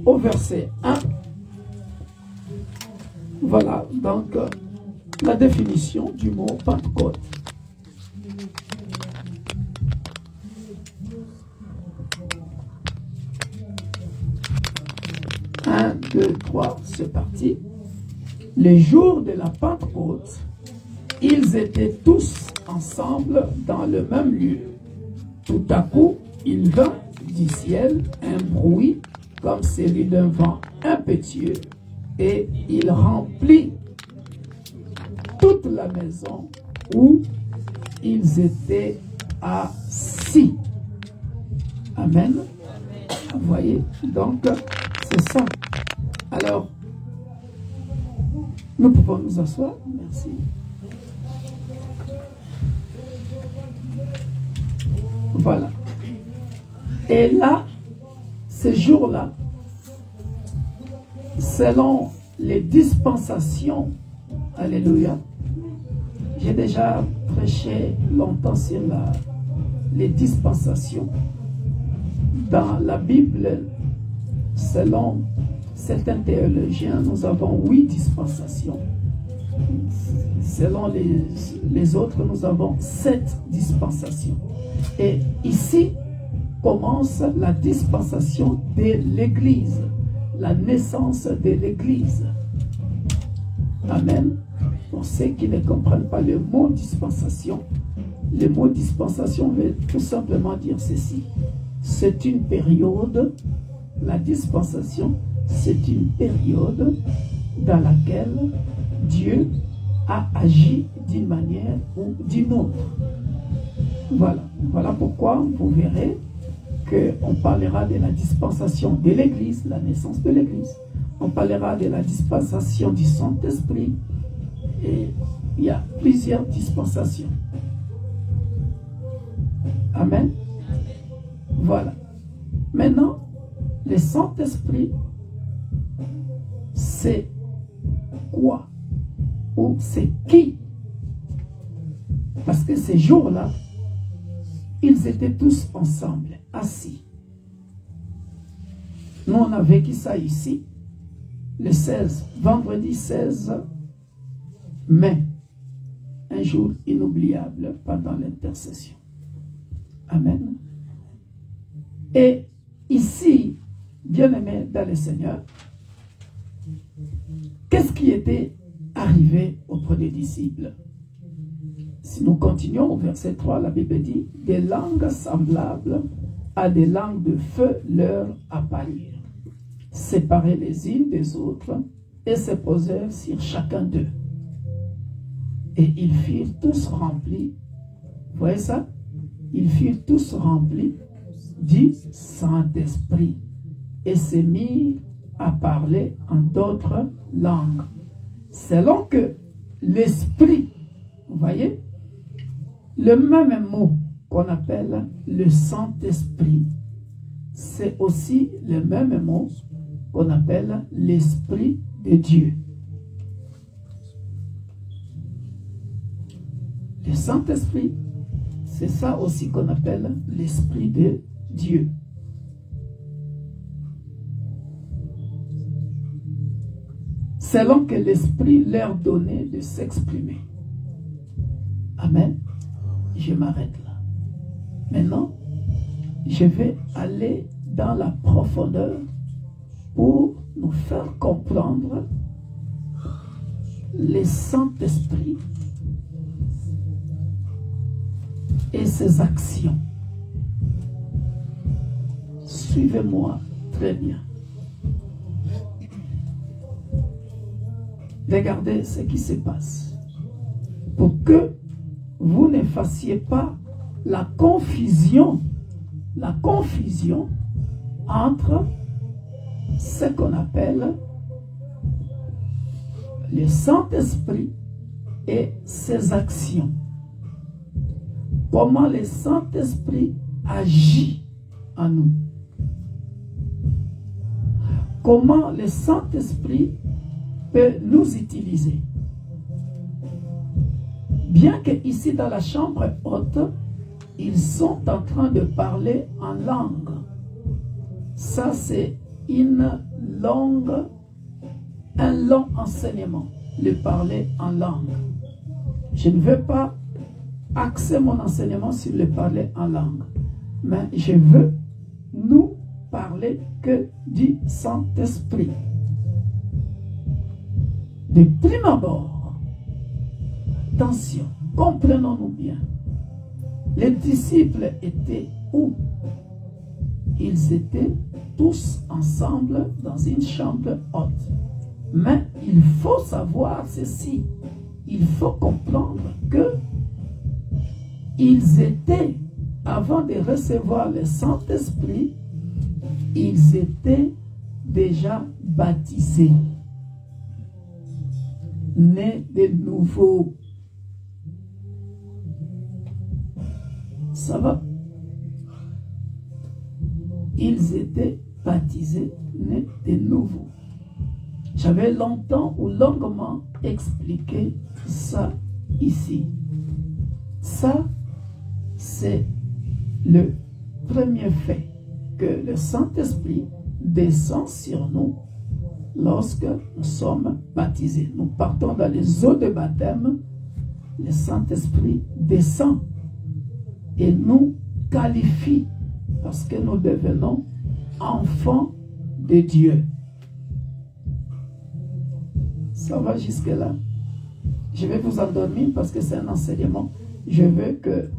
au verset 1. Voilà donc la définition du mot Pentecôte. Un, deux, trois, c'est parti. Le jour de la Pentecôte, ils étaient tous ensemble dans le même lieu. Tout à coup, il vint du ciel un bruit comme celui d'un vent impétueux et il remplit toute la maison où ils étaient assis. Amen. Vous voyez, donc c'est ça. Alors, nous pouvons nous asseoir. Merci. Voilà. Et là, ce jour-là, selon les dispensations, alléluia, j'ai déjà prêché longtemps sur les dispensations. Dans la Bible, selon certains théologiens, nous avons 8 dispensations. Selon les autres, nous avons 7 dispensations. Et ici commence la dispensation de l'Église, la naissance de l'Église. Amen. Pour ceux qui ne comprennent pas le mot dispensation, le mot dispensation veut tout simplement dire ceci. C'est une période, la dispensation, c'est une période dans laquelle Dieu a agi d'une manière ou d'une autre. Voilà. Voilà pourquoi vous verrez qu'on parlera de la dispensation de l'Église, la naissance de l'Église. On parlera de la dispensation du Saint-Esprit. Et il y a plusieurs dispensations. Amen. Voilà. Maintenant, le Saint-Esprit, c'est quoi? Ou c'est qui? Parce que ces jours-là, ils étaient tous ensemble, assis. Nous, on a vécu ça ici, le 16, vendredi 16 mai, un jour inoubliable pendant l'intercession. Amen. Et ici, bien-aimés dans le Seigneur, qu'est-ce qui était arrivé auprès des disciples? Si nous continuons au verset 3, la Bible dit, des langues semblables à des langues de feu leur apparurent, séparées les unes des autres, et se posèrent sur chacun d'eux. Et ils furent tous remplis. Vous voyez ça? Ils furent tous remplis du Saint-Esprit et se mirent à parler en d'autres langues, selon que l'Esprit, vous voyez, le même mot qu'on appelle le Saint-Esprit, c'est aussi le même mot qu'on appelle l'Esprit de Dieu. Le Saint-Esprit, c'est ça aussi qu'on appelle l'Esprit de Dieu. Selon que l'Esprit leur donnait de s'exprimer. Amen. Je m'arrête là. Maintenant, je vais aller dans la profondeur pour nous faire comprendre le Saint-Esprit et ses actions. Suivez-moi très bien. Regardez ce qui se passe. Pour que vous ne fassiez pas la confusion entre ce qu'on appelle le Saint-Esprit et ses actions. Comment le Saint-Esprit agit en nous. Comment le Saint-Esprit peut nous utiliser. Bien que ici dans la chambre haute, ils sont en train de parler en langue. Ça, c'est un long enseignement, le parler en langue. Je ne veux pas axer mon enseignement sur le parler en langue, mais je veux nous parler que du Saint-Esprit. De prime abord, attention, comprenons-nous bien. Les disciples étaient où? Ils étaient tous ensemble dans une chambre haute. Mais il faut savoir ceci. Il faut comprendre que ils étaient, avant de recevoir le Saint-Esprit, ils étaient déjà baptisés, nés de nouveau. Ça va? Ils étaient baptisés, nés de nouveau. J'avais longtemps ou longuement expliqué ça ici. Ça, c'est le premier fait que le Saint-Esprit descend sur nous lorsque nous sommes baptisés. Nous partons dans les eaux de baptême, le Saint-Esprit descend et nous qualifie parce que nous devenons enfants de Dieu. Ça va jusque-là? Je vais vous endormir parce que c'est un enseignement. Je veux que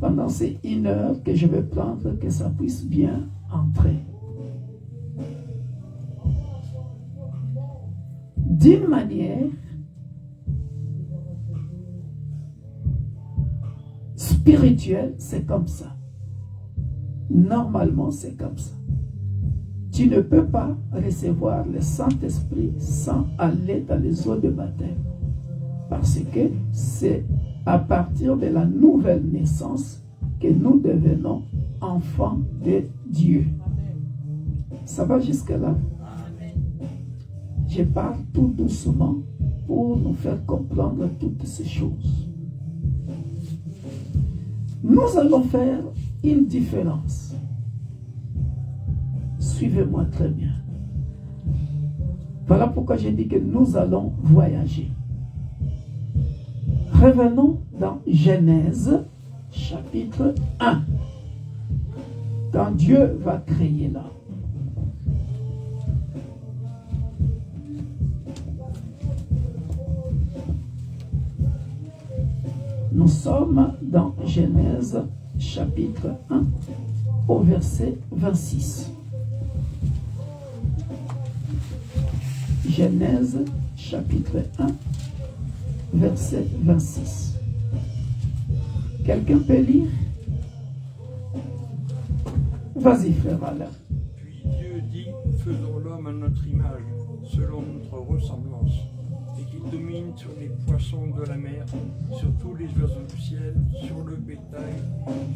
pendant ces 1 heure que je vais prendre, que ça puisse bien entrer. D'une manière spirituelle, c'est comme ça. Normalement, c'est comme ça. Tu ne peux pas recevoir le Saint-Esprit sans aller dans les eaux de baptême. Parce que c'est à partir de la nouvelle naissance que nous devenons enfants de Dieu. Ça va jusque-là? Je parle tout doucement pour nous faire comprendre toutes ces choses. Nous allons faire une différence. Suivez-moi très bien. Voilà pourquoi j'ai dit que nous allons voyager. Revenons dans Genèse, chapitre 1. Quand Dieu va créer l'homme. Nous sommes dans Genèse, chapitre 1, au verset 26. Genèse, chapitre 1, verset 26. Quelqu'un peut lire? Vas-y, frère Alain. Puis Dieu dit, faisons l'homme à notre image, selon notre ressemblance, et qu'il domine sur les poissons de la mer, sur tous les oiseaux du ciel, sur le bétail,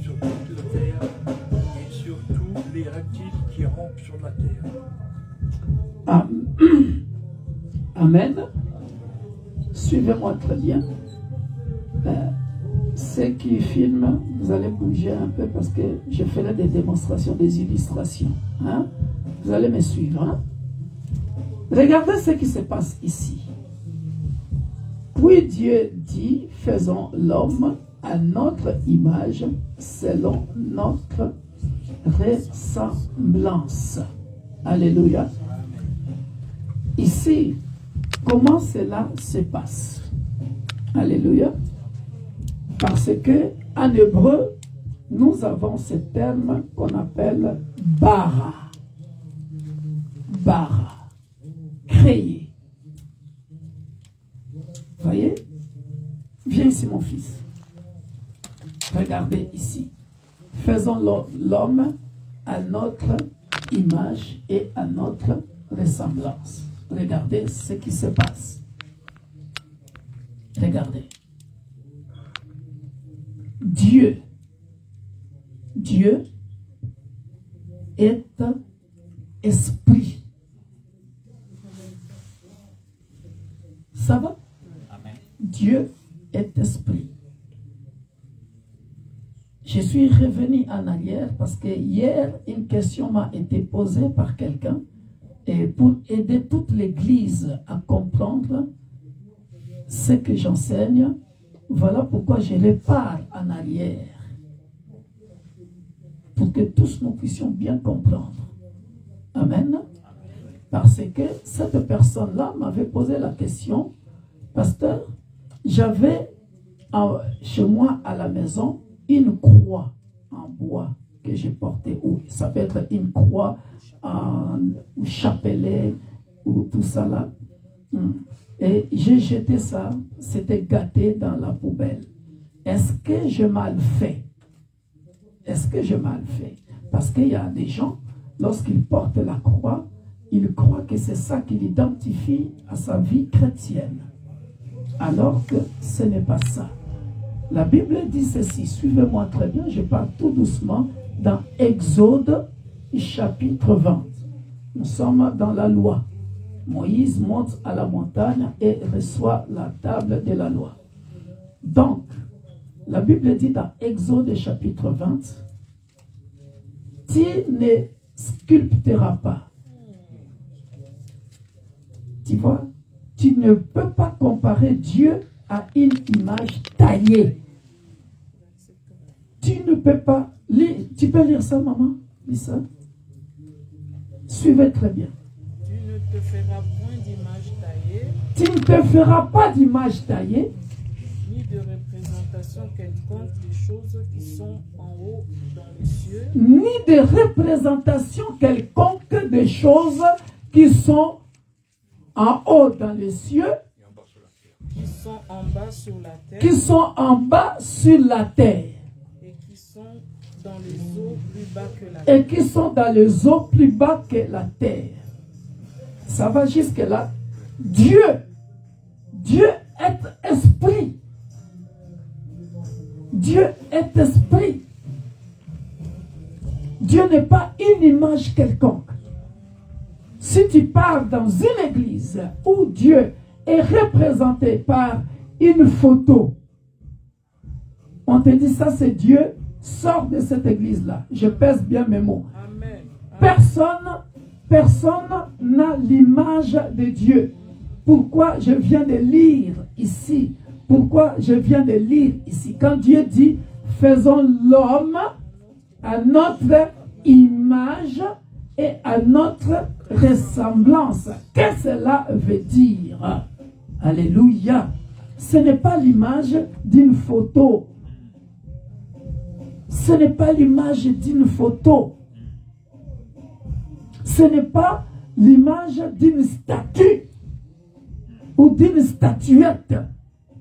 sur toute la terre, et sur tous les reptiles qui rampent sur la terre. Amen. Suivez-moi très bien. Ceux qui filment, vous allez bouger un peu parce que je ferai des démonstrations, des illustrations. Hein? Vous allez me suivre. Hein? Regardez ce qui se passe ici. Puis Dieu dit, faisons l'homme à notre image, selon notre ressemblance. Alléluia. Ici, comment cela se passe? Alléluia. Parce que en hébreu, nous avons ce terme qu'on appelle bara. Bara. Créer. Voyez? Viens ici, mon fils. Regardez ici. Faisons l'homme à notre image et à notre ressemblance. Regardez ce qui se passe. Regardez. Dieu est esprit. Ça va? Amen. Dieu est esprit. Je suis revenu en arrière parce que hier, une question m'a été posée par quelqu'un Et pour aider toute l'Église à comprendre ce que j'enseigne, voilà pourquoi je les pars en arrière. Pour que tous nous puissions bien comprendre. Amen. Parce que cette personne-là m'avait posé la question, pasteur, j'avais chez moi à la maison une croix en bois que j'ai portée, ou ça peut être une croix ou chapelet, ou tout ça là. Et j'ai jeté ça, c'était gâté dans la poubelle. Est-ce que j'ai mal fait? Est-ce que j'ai mal fait? Parce qu'il y a des gens, lorsqu'ils portent la croix, ils croient que c'est ça qui l'identifie à sa vie chrétienne. Alors que ce n'est pas ça. La Bible dit ceci, suivez-moi très bien, je parle tout doucement, dans Exode chapitre 20. Nous sommes dans la loi. Moïse monte à la montagne et reçoit la table de la loi. Donc, la Bible dit dans Exode chapitre 20, tu ne sculpteras pas. Tu vois, tu ne peux pas comparer Dieu à une image taillée. Tu ne peux pas lire. Tu peux lire ça, maman? Lis ça. Suivez très bien. Tu ne te feras point d'image taillée. Tu ne te feras pas d'image taillée. Ni de représentation quelconque des choses qui sont en haut dans les cieux. Ni de représentation quelconque des choses qui sont en haut dans les cieux. Qui sont en bas sur la terre. Qui sont en bas sur la terre. Et qui sont dans les eaux plus bas que la terre. Et qui sont dans les eaux plus bas que la terre. Ça va jusque là. Dieu est esprit. Dieu est esprit. Dieu n'est pas une image quelconque. Si tu pars dans une église où Dieu est représenté par une photo, on te dit ça c'est Dieu, sors de cette église-là. Je pèse bien mes mots. Amen. Personne n'a l'image de Dieu. Pourquoi je viens de lire ici? Pourquoi je viens de lire ici? Quand Dieu dit, faisons l'homme à notre image et à notre ressemblance. Qu'est-ce que cela veut dire? Alléluia. Ce n'est pas l'image d'une photo. Ce n'est pas l'image d'une photo. Ce n'est pas l'image d'une statue ou d'une statuette.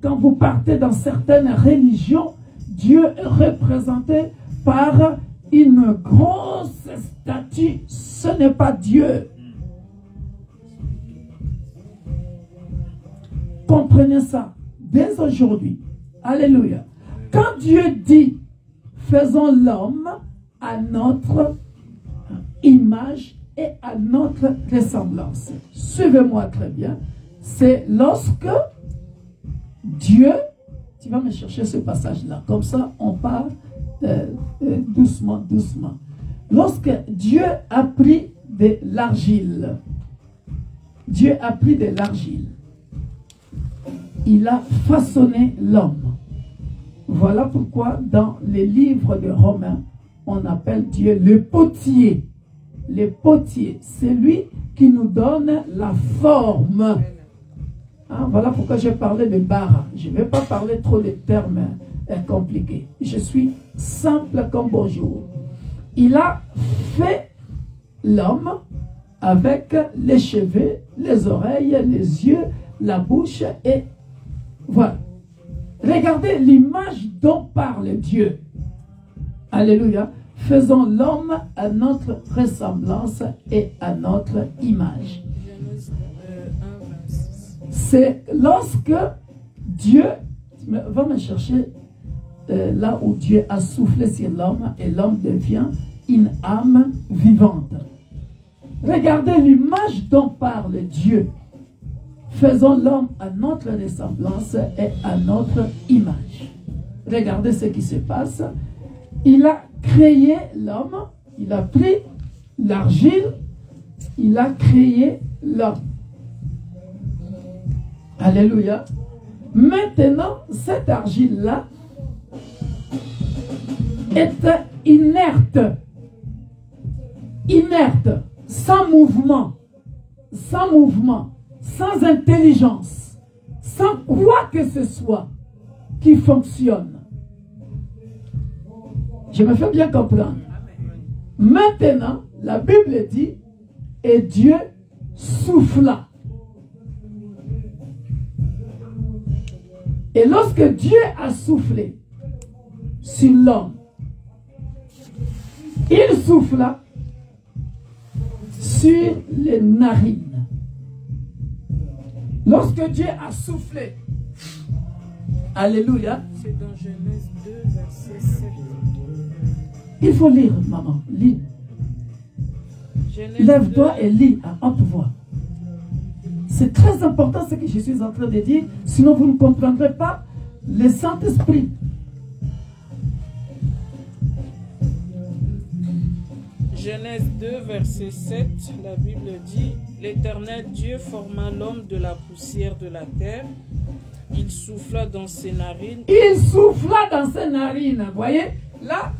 Quand vous partez dans certaines religions, Dieu est représenté par une grosse statue. Ce n'est pas Dieu. Comprenez ça dès aujourd'hui. Alléluia. Quand Dieu dit, faisons l'homme à notre image et à notre ressemblance. Suivez-moi très bien. C'est lorsque Dieu, tu vas me chercher ce passage-là, comme ça on part doucement, doucement. Lorsque Dieu a pris de l'argile, Dieu a pris de l'argile, il a façonné l'homme. Voilà pourquoi dans les livres de Romains, on appelle Dieu le potier. Le potier, c'est lui qui nous donne la forme. Hein, voilà pourquoi j'ai parlé de bara. Je ne vais pas parler trop de termes compliqués. Je suis simple comme bonjour. Il a fait l'homme avec les cheveux, les oreilles, les yeux, la bouche et voilà. Regardez l'image dont parle Dieu. Alléluia. Faisons l'homme à notre ressemblance et à notre image. C'est lorsque Dieu, va me chercher là où Dieu a soufflé sur l'homme et l'homme devient une âme vivante. Regardez l'image dont parle Dieu. Faisons l'homme à notre ressemblance et à notre image. Regardez ce qui se passe. Il a créé l'homme, il a pris l'argile, il a créé l'homme. Alléluia. Maintenant, cette argile-là est inerte. Inerte, sans mouvement, sans intelligence, sans quoi que ce soit qui fonctionne. Je me fais bien comprendre. Maintenant, la Bible dit, et Dieu souffla. Et lorsque Dieu a soufflé sur l'homme, il souffla sur les narines. Lorsque Dieu a soufflé, alléluia. C'est dans Genèse 2, verset 7. Il faut lire, maman, lis. Lève-toi et lis à haute voix. C'est très important ce que je suis en train de dire, sinon vous ne comprendrez pas le Saint-Esprit. Genèse 2, verset 7, la Bible dit, l'Éternel Dieu forma l'homme de la poussière de la terre. Il souffla dans ses narines. Il souffla dans ses narines. Vous voyez, là,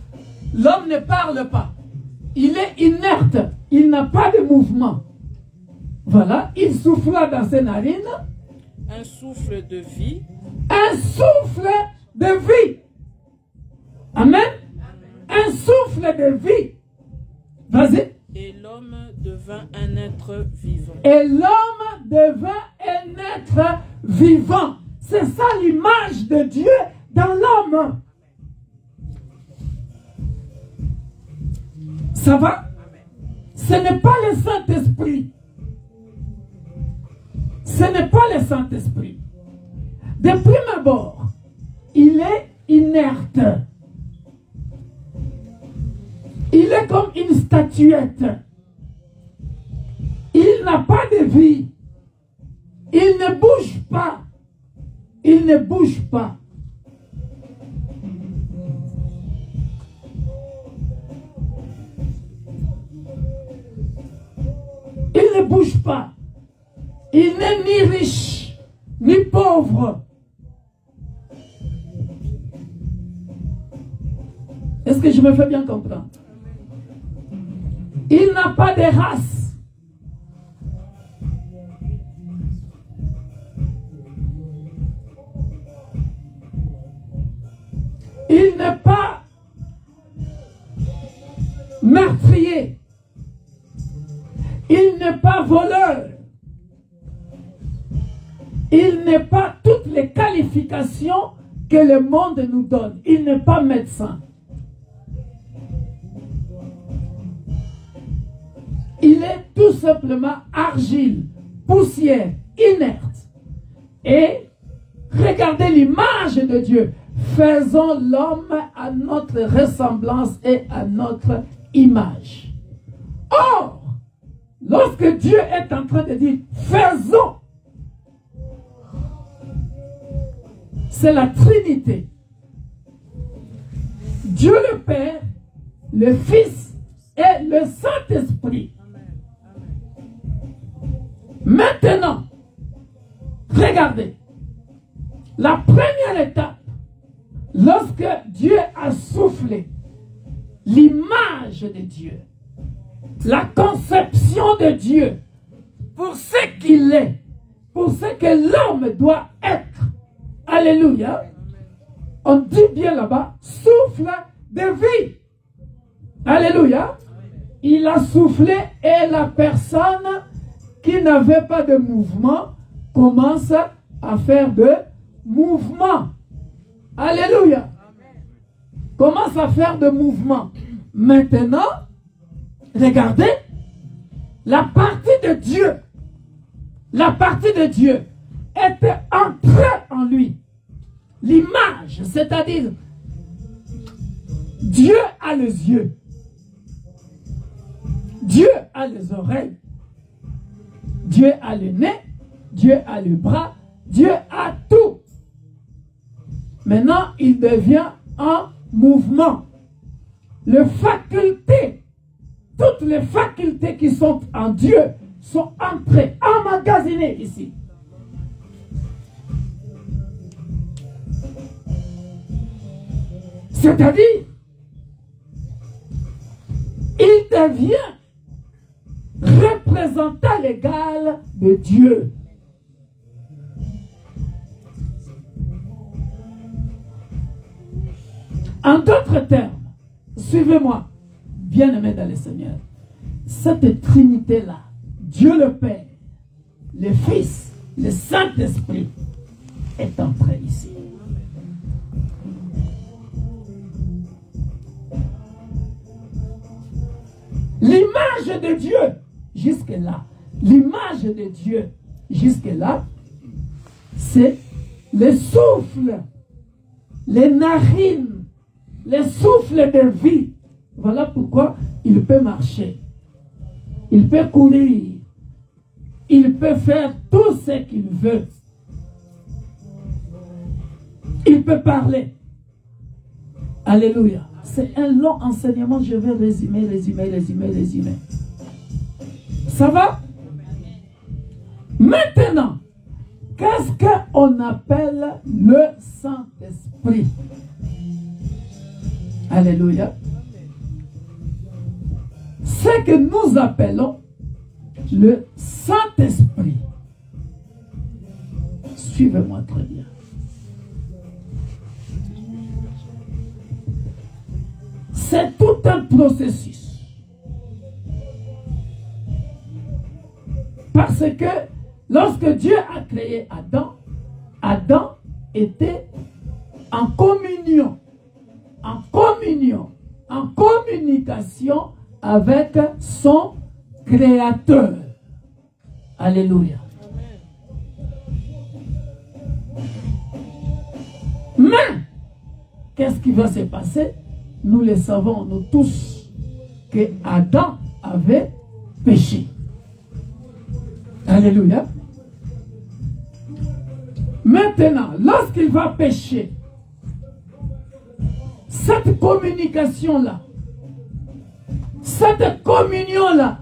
l'homme ne parle pas. Il est inerte. Il n'a pas de mouvement. Voilà, il souffla dans ses narines. Un souffle de vie. Un souffle de vie. Amen. Un souffle de vie. Vas-y. Et l'homme devint un être vivant. Et l'homme devint un être vivant. C'est ça l'image de Dieu dans l'homme. Ça va? Ce n'est pas le Saint-Esprit. Ce n'est pas le Saint-Esprit. De prime abord, il est inerte. Il est comme une statuette. Il n'a pas de vie. Il ne bouge pas. Il ne bouge pas. Il ne bouge pas. Il n'est ni riche, ni pauvre. Est-ce que je me fais bien comprendre? Il n'a pas de race. Il n'est pas meurtrier. Il n'est pas voleur. Il n'est pas toutes les qualifications que le monde nous donne. Il n'est pas médecin. Il est tout simplement argile, poussière, inerte. Et regardez l'image de Dieu. Faisons l'homme à notre ressemblance et à notre image. Or, lorsque Dieu est en train de dire faisons, c'est la Trinité. Dieu le Père, le Fils et le Saint-Esprit. Maintenant, regardez, la première étape, lorsque Dieu a soufflé l'image de Dieu, la conception de Dieu, pour ce qu'il est, pour ce que l'homme doit être, alléluia, on dit bien là-bas, souffle de vie, alléluia, il a soufflé et la personne qui n'avait pas de mouvement commence à faire de mouvement. Alléluia. Commence à faire de mouvement. Maintenant, regardez, la partie de Dieu, était entrée en lui. L'image, c'est-à-dire, Dieu a les yeux. Dieu a les oreilles. Dieu a le nez, Dieu a le bras, Dieu a tout. Maintenant, il devient en mouvement. Les facultés toutes les facultés qui sont en Dieu sont entrées, emmagasinées ici. C'est-à-dire, il devient représentant légal de Dieu. En d'autres termes, suivez-moi, bien-aimés dans le Seigneur, cette Trinité-là, Dieu le Père, le Fils, le Saint-Esprit, est entré ici. L'image de Dieu, jusque-là, l'image de Dieu, jusque-là, c'est le souffle, les narines, le souffle de vie. Voilà pourquoi il peut marcher, il peut courir, il peut faire tout ce qu'il veut. Il peut parler. Alléluia. C'est un long enseignement, je vais résumer. Ça va? Maintenant, qu'est-ce qu'on appelle le Saint-Esprit? Alléluia. Ce que nous appelons le Saint-Esprit. Suivez-moi très bien. C'est tout un processus. Parce que lorsque Dieu a créé Adam, Adam était en communion, en communication avec son Créateur. Alléluia. Mais, qu'est-ce qui va se passer? Nous le savons, nous tous, que Adam avait péché. Alléluia. Maintenant, lorsqu'il va pécher, cette communication-là, cette communion-là,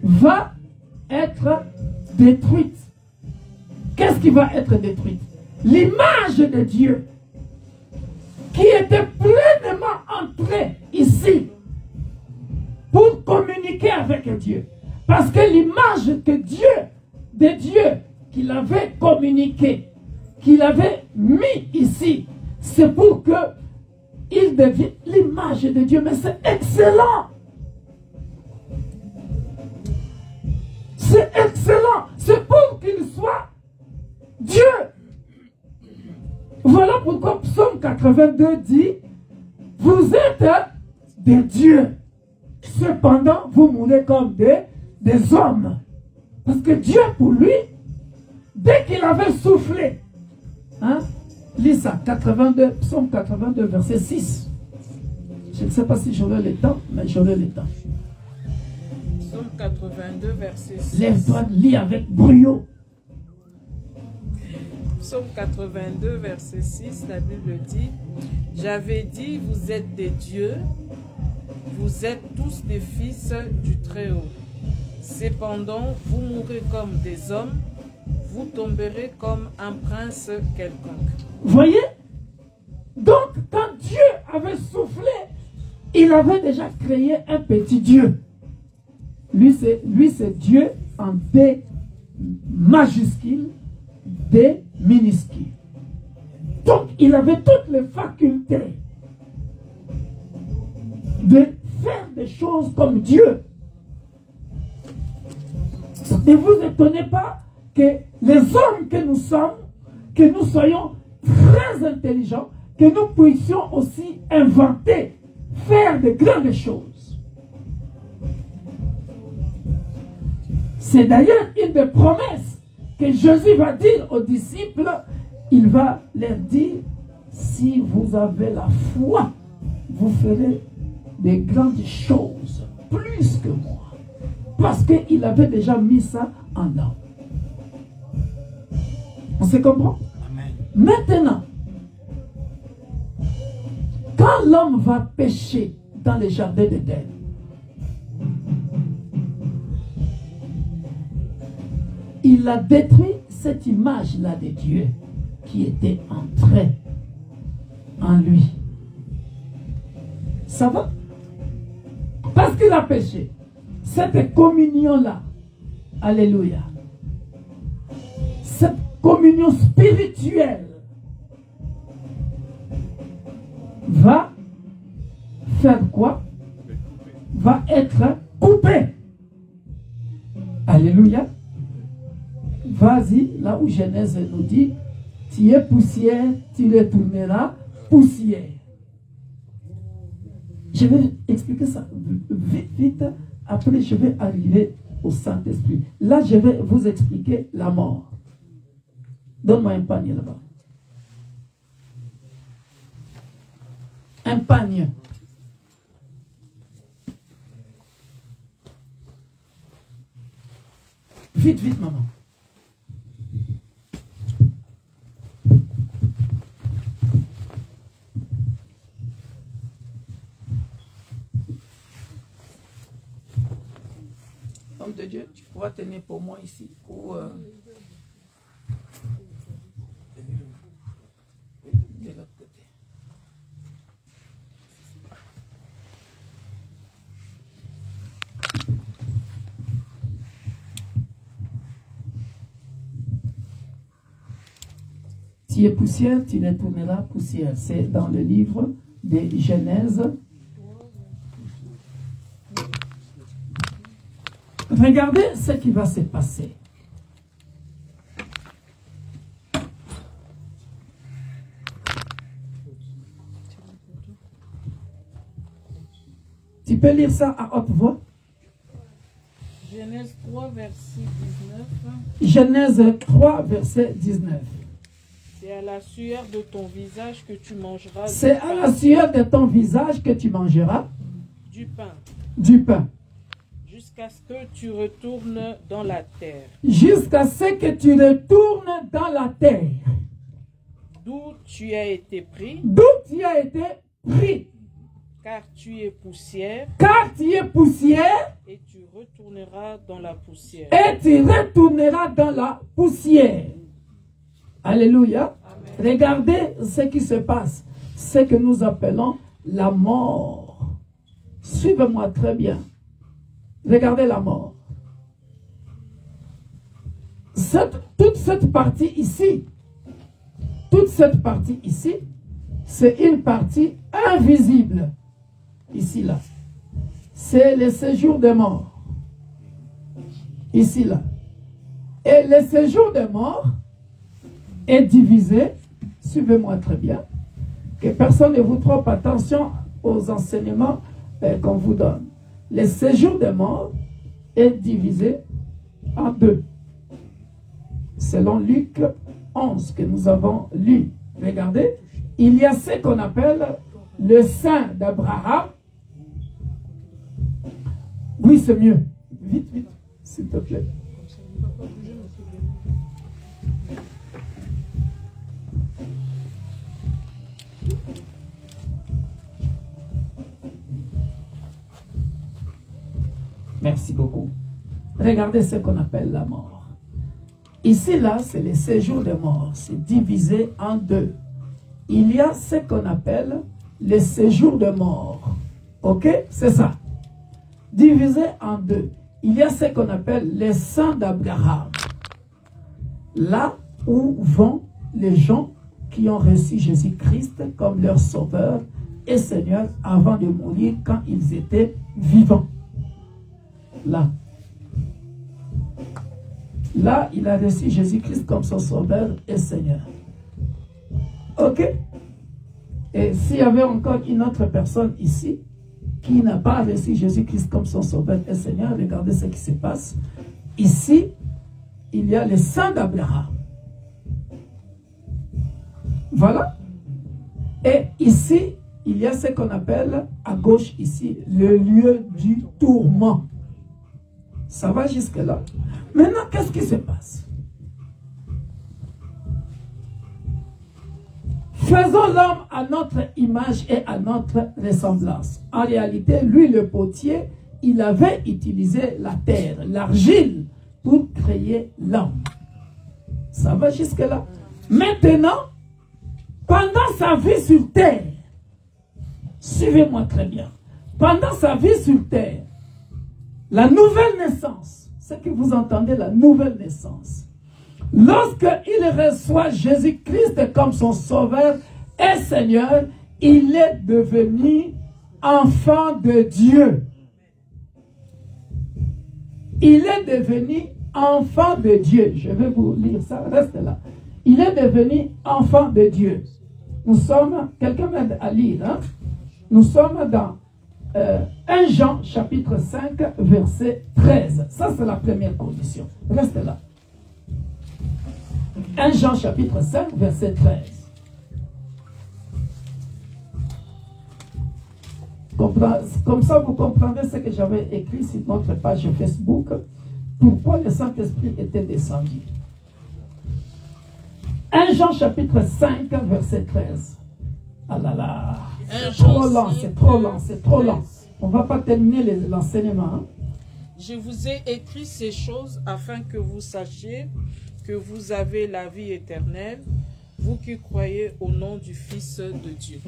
va être détruite. Qu'est-ce qui va être détruite? L'image de Dieu qui était pleinement entrée ici pour communiquer avec Dieu. Parce que l'image de Dieu qu'il avait communiqué, qu'il avait mis ici, c'est pour que il devienne l'image de Dieu. Mais c'est excellent. C'est excellent. C'est pour qu'il soit Dieu. Voilà pourquoi Psaume 82 dit, vous êtes des dieux. Cependant, vous mourrez comme des hommes. Parce que Dieu, pour lui, dès qu'il avait soufflé, hein, lis ça, 82, Psaume 82, verset 6. Je ne sais pas si j'aurai le temps, mais j'aurai le temps. Psaume 82, verset 6. Lève-toi, lis avec brio. Psaume 82, verset 6, la Bible dit, « J'avais dit, vous êtes des dieux, vous êtes tous des fils du Très-Haut. Cependant, vous mourrez comme des hommes, vous tomberez comme un prince quelconque. » Voyez? Donc, quand Dieu avait soufflé, il avait déjà créé un petit Dieu. Lui, c'est Dieu en D majuscule, D minuscule. Donc, il avait toutes les facultés de faire des choses comme Dieu. Ne vous étonnez pas que les hommes que nous sommes, que nous soyons très intelligents, que nous puissions aussi inventer, faire de grandes choses. C'est d'ailleurs une des promesses que Jésus va dire aux disciples. Il va leur dire, si vous avez la foi, vous ferez de grandes choses, plus que moi. Parce qu'il avait déjà mis ça en homme. On se comprend? Amen. Maintenant, quand l'homme va pécher dans le jardin d'Éden, il a détruit cette image-là de Dieu qui était entrée en lui. Ça va? Parce qu'il a péché. Cette communion-là, alléluia, cette communion spirituelle va faire quoi? Va être coupée. Alléluia. Vas-y, là où Genèse nous dit, tu es poussière, tu retourneras poussière. Je vais expliquer ça vite, vite. Après, je vais arriver au Saint-Esprit. Là, je vais vous expliquer la mort. Donne-moi un panier là-bas. Un panier. Vite, vite, maman. Homme de Dieu, tu pourras tenir pour moi ici. Ou, de l'autre côté. Tu es poussière, tu retourneras poussière. C'est dans le livre de Genèse. Regardez ce qui va se passer. Tu peux lire ça à haute voix? Genèse 3, verset 19. Genèse 3, verset 19. C'est à la sueur de ton visage que tu mangeras. C'est à la sueur de ton visage que tu mangeras du pain. Du pain. Jusqu'à ce que tu retournes dans la terre. Jusqu'à ce que tu retournes dans la terre. D'où tu as été pris. D'où tu as été pris. Car tu es poussière. Car tu es poussière. Et tu retourneras dans la poussière. Et tu retourneras dans la poussière. Alléluia. Amen. Regardez ce qui se passe. Ce que nous appelons la mort. Suivez-moi très bien. Regardez la mort. Toute cette partie ici, c'est une partie invisible. Ici, là. C'est le séjour des morts. Ici, là. Et le séjour des morts est divisé, suivez-moi très bien, que personne ne vous trompe, attention aux enseignements qu'on vous donne. Le séjour des morts est divisé en deux. Selon Luc 11 que nous avons lu. Regardez, il y a ce qu'on appelle le sein d'Abraham. Oui, c'est mieux. Vite, vite, s'il te plaît. Merci beaucoup. Regardez ce qu'on appelle la mort. Ici, là, c'est le séjour des morts. C'est divisé en deux. Il y a ce qu'on appelle le séjour des morts. Ok? C'est ça. Divisé en deux. Il y a ce qu'on appelle le sang d'Abraham. Là où vont les gens qui ont reçu Jésus-Christ comme leur sauveur et Seigneur avant de mourir quand ils étaient vivants. Là. Là, il a reçu Jésus-Christ comme son sauveur et Seigneur. Ok? Et s'il y avait encore une autre personne ici qui n'a pas reçu Jésus-Christ comme son sauveur et Seigneur, regardez ce qui se passe. Ici, il y a le sang d'Abraham. Voilà. Et ici, il y a ce qu'on appelle, à gauche ici, le lieu du tourment. Ça va jusque-là. Maintenant, qu'est-ce qui se passe? Faisons l'homme à notre image et à notre ressemblance. En réalité, lui, le potier, il avait utilisé la terre, l'argile pour créer l'homme. Ça va jusque-là. Maintenant, pendant sa vie sur terre, suivez-moi très bien, pendant sa vie sur terre, la nouvelle naissance, ce que vous entendez, la nouvelle naissance, lorsqu'il reçoit Jésus-Christ comme son sauveur et Seigneur, il est devenu enfant de Dieu. Il est devenu enfant de Dieu. Je vais vous lire ça, reste là. Il est devenu enfant de Dieu. Nous sommes, quelqu'un m'aide à lire, hein? Nous sommes dans 1 Jean chapitre 5 verset 13. Ça c'est la première condition. Reste là. 1 Jean chapitre 5 verset 13. Comme ça, vous comprendrez ce que j'avais écrit sur notre page Facebook. Pourquoi le Saint-Esprit était descendu. 1 Jean chapitre 5, verset 13. Ah là là. C'est trop lent, c'est trop lent, c'est trop lent. On ne va pas terminer l'enseignement. Hein? Je vous ai écrit ces choses afin que vous sachiez que vous avez la vie éternelle, vous qui croyez au nom du Fils de Dieu.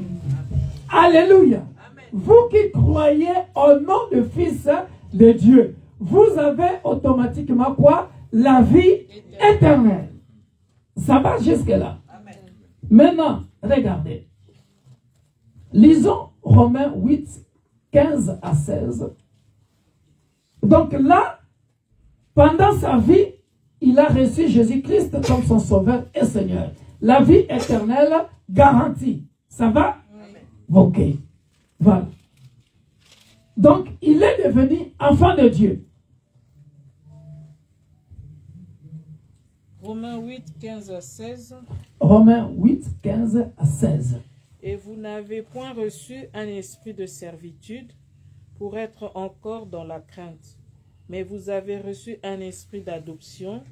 Alléluia. Vous qui croyez au nom du Fils de Dieu, vous avez automatiquement quoi? La vie éternelle. Ça va jusque-là. Maintenant, regardez. Lisons Romains 8, 15 à 16. Donc là, pendant sa vie, il a reçu Jésus-Christ comme son sauveur et Seigneur. La vie éternelle garantie. Ça va? Ok. Voilà. Donc, il est devenu enfant de Dieu. Romains 8, 15 à 16. Romains 8, 15 à 16. Et vous n'avez point reçu un esprit de servitude pour être encore dans la crainte, mais vous avez reçu un esprit d'adoption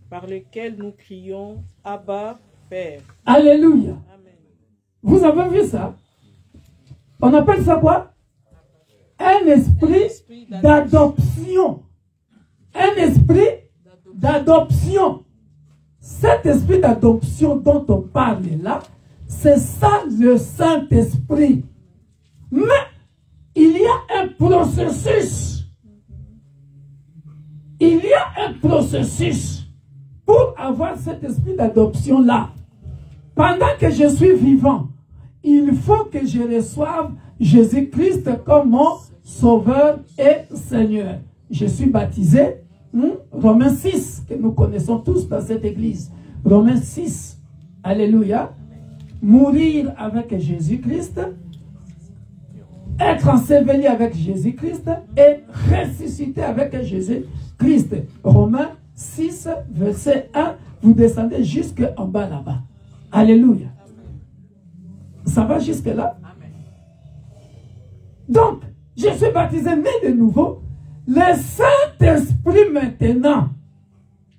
par lequel nous crions « Abba, Père ». Alléluia. Amen. Vous avez vu ça? On appelle ça quoi? Un esprit d'adoption. Un esprit d'adoption. Cet esprit d'adoption dont on parle là, c'est ça le Saint-Esprit. Mais il y a un processus. Il y a un processus pour avoir cet esprit d'adoption là. Pendant que je suis vivant, il faut que je reçoive Jésus-Christ comme mon Sauveur et Seigneur. Je suis baptisé. Romains 6, que nous connaissons tous dans cette église. Romains 6. Alléluia. Mourir avec Jésus-Christ. Être enseveli avec Jésus-Christ. Et ressusciter avec Jésus-Christ. Romains 6, verset 1. Vous descendez jusqu'en bas là-bas. Alléluia. Ça va jusque là? Donc, je suis baptisé, né de nouveau. Le Saint-Esprit maintenant.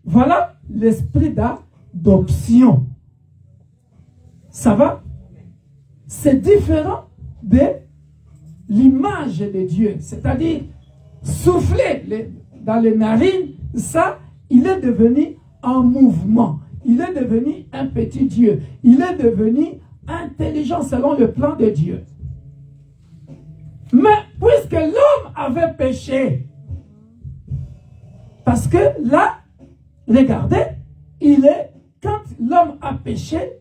Voilà l'esprit d'adoption. Ça va? C'est différent de l'image de Dieu. C'est-à-dire, souffler dans les narines, ça, il est devenu en mouvement. Il est devenu un petit Dieu. Il est devenu intelligent selon le plan de Dieu. Mais puisque l'homme avait péché, parce que là, regardez, quand l'homme a péché,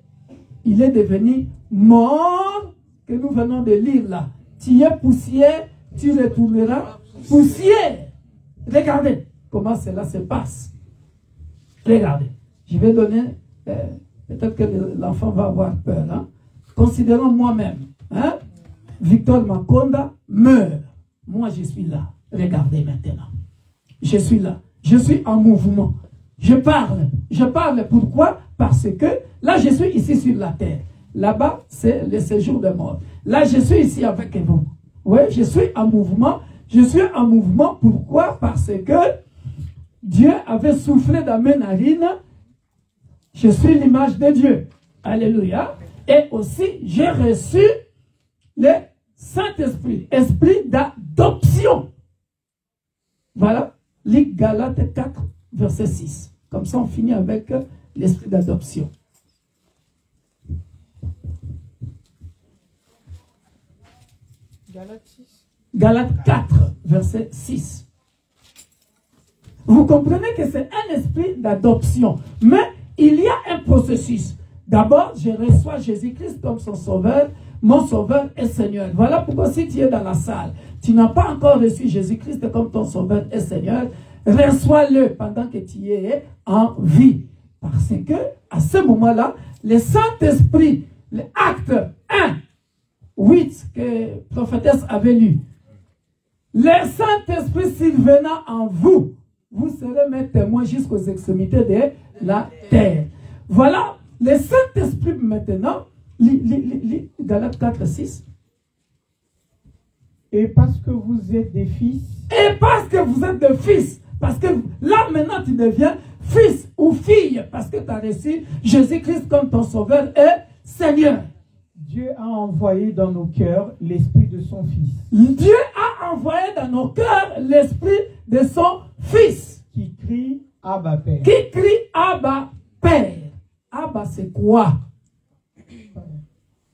il est devenu mort, que nous venons de lire là. Tu es poussière, tu retourneras poussière. Regardez comment cela se passe. Regardez, je vais donner, peut-être que l'enfant va avoir peur. Hein? Considérons moi-même. Hein? Victor Makonda meurt. Moi, je suis là. Regardez maintenant. Je suis là. Je suis en mouvement. Je parle. Je parle pourquoi? Parce que là, je suis ici sur la terre. Là-bas, c'est le séjour de mort. Là, je suis ici avec vous. Oui, je suis en mouvement. Je suis en mouvement. Pourquoi? Parce que Dieu avait soufflé dans mes narines. Je suis l'image de Dieu. Alléluia. Et aussi, j'ai reçu le Saint-Esprit, esprit d'adoption. Voilà, Galates 4, verset 6. Comme ça, on finit avec l'esprit d'adoption. Galates 4, verset 6. Vous comprenez que c'est un esprit d'adoption. Mais il y a un processus. D'abord, je reçois Jésus-Christ comme son sauveur, mon sauveur et Seigneur. Voilà pourquoi si tu es dans la salle, tu n'as pas encore reçu Jésus-Christ comme ton sauveur et Seigneur, reçois-le pendant que tu es en vie. Parce que, à ce moment-là, le Saint-Esprit, l'acte 1, 8 que la prophétesse avait lu, le Saint-Esprit survenant en vous, vous serez mes témoins jusqu'aux extrémités de la terre. Voilà, le Saint-Esprit maintenant, Galates 4, 6. Et parce que vous êtes des fils. Et parce que vous êtes des fils. Parce que là maintenant tu deviens fils ou fille. Parce que tu as reçu Jésus-Christ comme ton sauveur et Seigneur. Dieu a envoyé dans nos cœurs l'esprit de son Fils. Dieu a envoyé dans nos cœurs l'esprit de son Fils. Qui crie Abba Père. Qui crie Abba Père. Abba c'est quoi?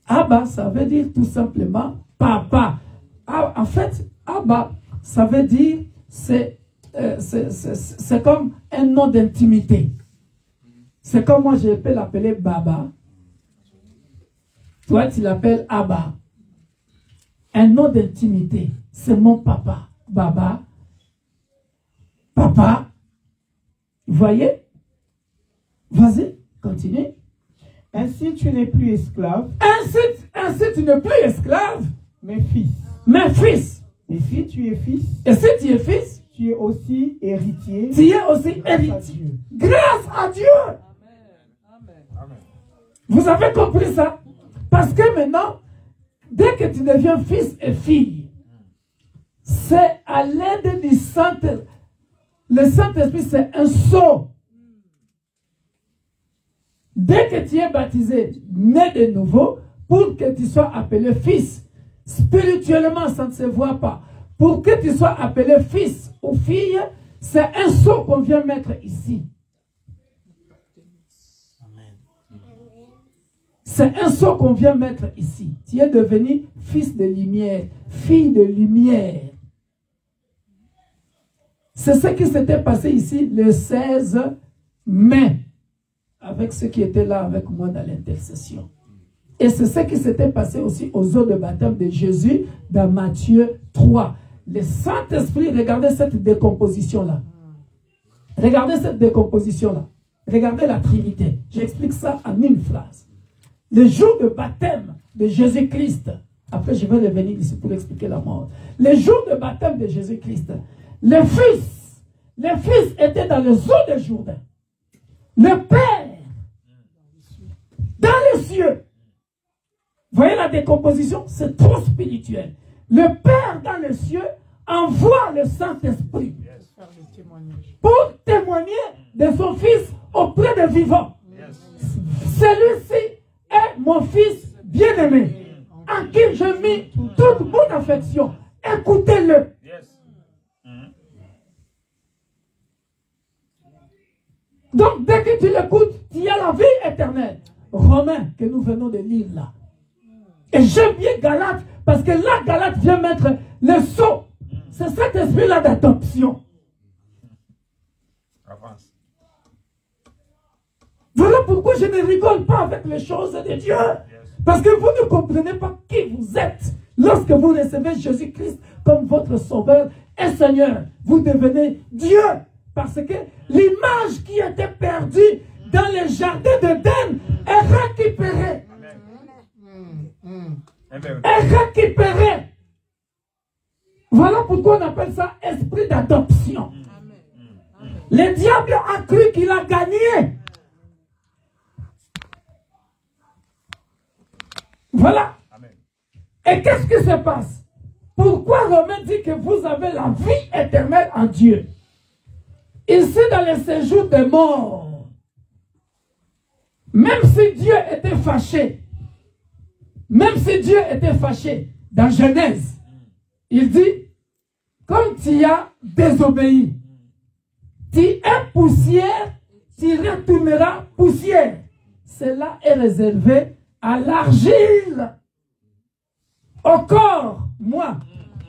Abba ça veut dire tout simplement papa. En fait, Abba ça veut dire c'est comme un nom d'intimité. C'est comme moi je peux l'appeler Baba. Toi, tu l'appelles Abba. Un nom d'intimité. C'est mon papa. Baba. Papa. Vous voyez? Vas-y, continue. Ainsi, tu n'es plus esclave. Ainsi, tu n'es plus esclave. Mais fils. Mais fils. Et si tu es fils. Et si tu es fils. Tu es aussi héritier. Tu es aussi héritier. Grâce à Dieu. Amen. Vous avez compris ça? Parce que maintenant, dès que tu deviens fils et fille, c'est à l'aide du Saint-Esprit. Le Saint-Esprit, c'est un sceau. Dès que tu es baptisé, né de nouveau, pour que tu sois appelé fils, spirituellement, ça ne se voit pas. Pour que tu sois appelé fils ou fille, c'est un sceau qu'on vient mettre ici. C'est un sceau qu'on vient mettre ici. Tu es devenu fils de lumière, fille de lumière. C'est ce qui s'était passé ici le 16 mai, avec ceux qui étaient là avec moi dans l'intercession. Et c'est ce qui s'était passé aussi aux eaux de baptême de Jésus dans Matthieu 3. Le Saint-Esprit, regardez cette décomposition-là. Regardez cette décomposition-là. Regardez la Trinité. J'explique ça en une phrase. Le jour de baptême de Jésus-Christ, après je vais revenir ici pour expliquer la mort. Le jour de baptême de Jésus-Christ, le Fils était dans les eaux de Jourdain. Le Père, dans les cieux. Voyez la décomposition? C'est trop spirituel. Le Père dans les cieux envoie le Saint-Esprit pour témoigner de son Fils auprès des vivants. Celui-ci est mon Fils bien-aimé, en qui je mis toute mon affection. Écoutez-le. Donc, dès que tu l'écoutes, tu as la vie éternelle. Romains, que nous venons de lire là. Et j'aime bien Galates, parce que là, Galates vient mettre le sceau. C'est cet esprit-là d'adoption. Voilà pourquoi je ne rigole pas avec les choses de Dieu. Parce que vous ne comprenez pas qui vous êtes. Lorsque vous recevez Jésus-Christ comme votre sauveur et Seigneur, vous devenez Dieu. Parce que l'image qui était perdue dans le jardin d'Éden est récupérée. Est récupérée. Voilà pourquoi on appelle ça esprit d'adoption. Le diable a cru qu'il a gagné. Voilà. Et qu'est-ce qui se passe? Pourquoi Romain dit que vous avez la vie éternelle en Dieu? Ici, dans le séjour des morts, même si Dieu était fâché, dans Genèse, il dit, comme tu as désobéi, Tu es poussière, tu retourneras poussière. Cela est réservé à l'argile. Au corps, moi,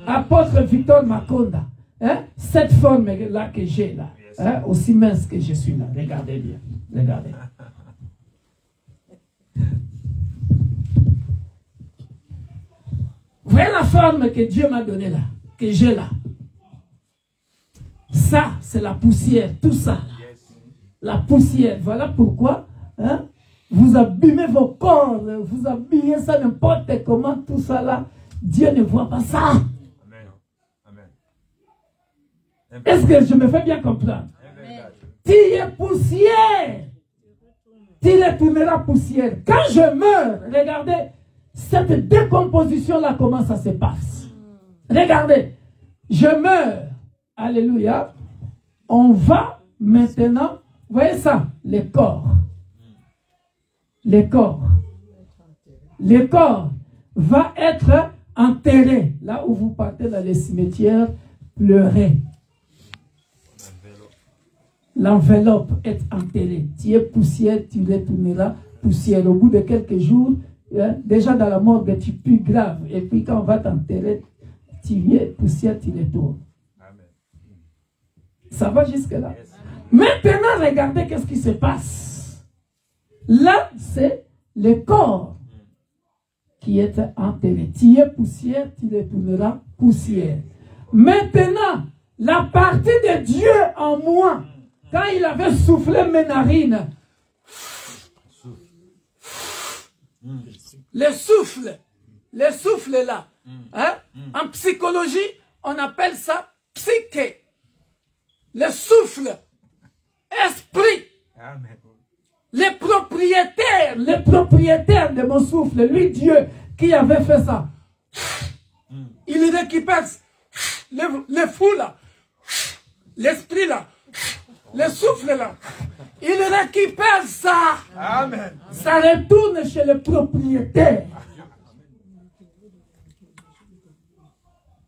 apôtre Victor Makonda, hein, cette forme-là que j'ai là, hein, aussi mince que je suis là, regardez bien, regardez. Voyez la forme que Dieu m'a donnée là, que j'ai là. Ça, c'est la poussière, tout ça. Là. La poussière, voilà pourquoi hein, vous abîmez vos corps, vous habillez ça n'importe comment, tout ça là. Dieu ne voit pas ça. Amen. Amen. Est-ce que je me fais bien comprendre? Amen. Tu es poussière. Tu retourneras poussière. Quand je meurs, regardez, cette décomposition-là, comment ça se passe. Regardez, je meurs. Alléluia. On va maintenant, voyez ça, les corps. Les corps. Le corps va être enterré. Là où vous partez dans les cimetières, pleurer. L'enveloppe est enterrée. Tu es poussière, tu retourneras poussière. Au bout de quelques jours, déjà dans la morgue, tu pues grave. Et puis quand on va t'enterrer, tu viens poussière, tu retournes. Ça va jusque-là. Maintenant, regardez qu'est-ce qui se passe. Là, c'est le corps qui est enterré. Tu es poussière, tu retourneras poussière. Maintenant, la partie de Dieu en moi, quand il avait soufflé mes narines, le souffle là, hein? En psychologie, on appelle ça psyché. Le souffle, esprit. Amen. Les propriétaires de mon souffle, lui Dieu qui avait fait ça, il récupère le fou là, l'esprit là, le souffle là, il récupère ça. Amen. Ça retourne chez le propriétaire.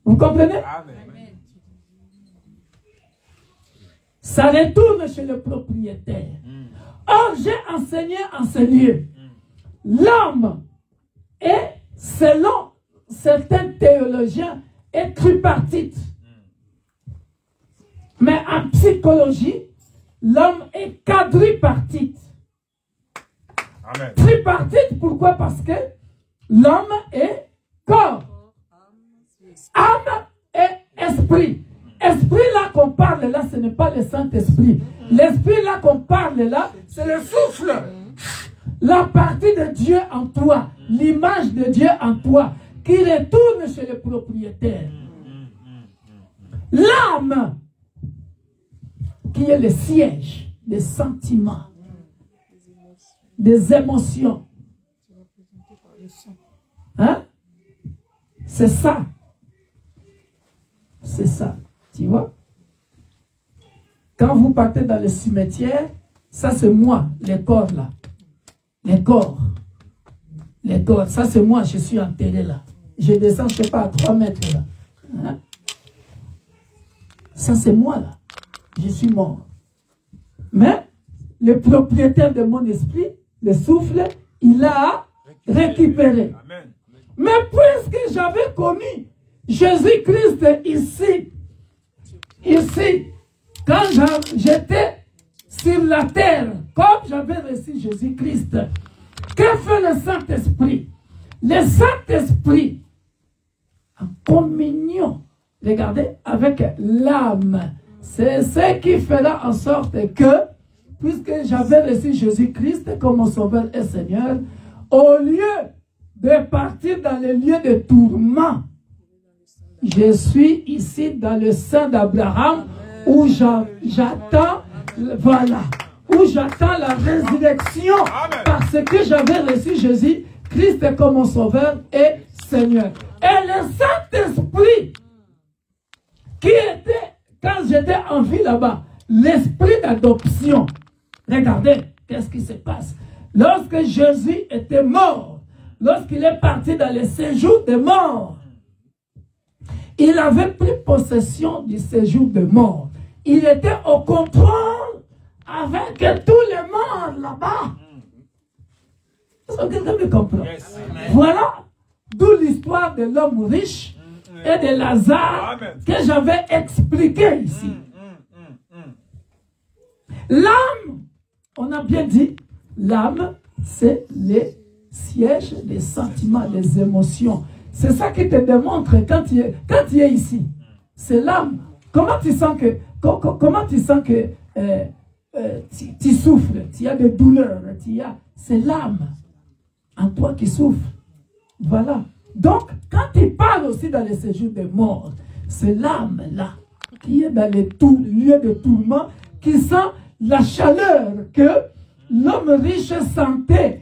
Vous comprenez? Amen. Ça retourne chez le propriétaire. Or, j'ai enseigné. L'homme est, selon certains théologiens, est tripartite. Mais en psychologie, l'homme est quadripartite. Amen. Tripartite, pourquoi? Parce que l'homme est corps, âme et esprit. Esprit là qu'on parle là, ce n'est pas le Saint-Esprit. L'esprit là qu'on parle là, c'est le souffle. La partie de Dieu en toi, l'image de Dieu en toi, qui retourne chez le propriétaire. L'âme, qui est le siège des sentiments, des émotions. Hein? C'est ça. C'est ça. Tu vois? Quand vous partez dans le cimetière, ça c'est moi, les corps là. Les corps. Les corps. Ça c'est moi, je suis enterré là. Je descends, je ne sais pas, à 3 mètres là. Hein? Ça c'est moi là. Je suis mort. Mais le propriétaire de mon esprit, le souffle, il a récupéré. Amen. Mais puisque j'avais connu Jésus-Christ ici, quand j'étais sur la terre, comme j'avais reçu Jésus-Christ, que fait le Saint-Esprit? Le Saint-Esprit, en communion, regardez, avec l'âme, c'est ce qui fera en sorte que, puisque j'avais reçu Jésus-Christ comme mon Sauveur et Seigneur, au lieu de partir dans les lieux de tourment, je suis ici dans le sein d'Abraham où j'attends, voilà, où j'attends la résurrection. Amen. Parce que j'avais reçu Jésus-Christ comme mon Sauveur et Seigneur. Et le Saint-Esprit, qui était, quand j'étais en vie là-bas, l'esprit d'adoption. Regardez, qu'est-ce qui se passe? Lorsque Jésus était mort, lorsqu'il est parti dans le séjour de mort, il avait pris possession du séjour de mort. il était au contrôle avec tous les morts là-bas. Est-ce que quelqu'un me comprend? Yes. Voilà d'où l'histoire de l'homme riche et de Lazare Amen. que j'avais expliqué ici. L'âme, on a bien dit, l'âme, c'est les sièges des sentiments, des émotions. C'est ça qui te démontre quand tu es ici. C'est l'âme. Comment tu sens que, tu souffres, tu as des douleurs, c'est l'âme en toi qui souffre. Voilà. Donc, quand il parle aussi dans les séjours des morts, c'est l'âme là, qui est dans les lieux de tourment, qui sent la chaleur que l'homme riche sentait.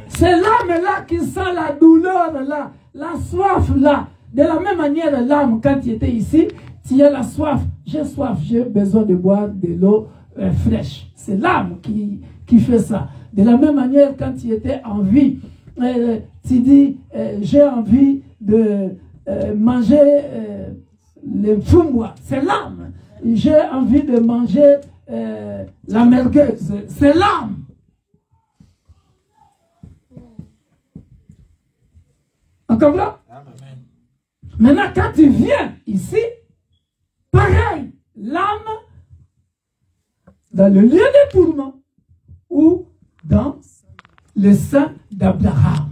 C'est l'âme là qui sent la douleur là, la soif là. De la même manière, l'âme, quand tu étais ici, tu as la soif. J'ai soif, j'ai besoin de boire de l'eau fraîche. C'est l'âme qui fait ça. De la même manière, quand tu étais en vie, tu dis, j'ai envie de manger les fumbois. C'est l'âme. J'ai envie de manger la merguez. C'est l'âme. Encore là? Maintenant, quand tu viens ici, pareil, l'âme, dans le lieu de tourment, ou dans le sein d'Abraham.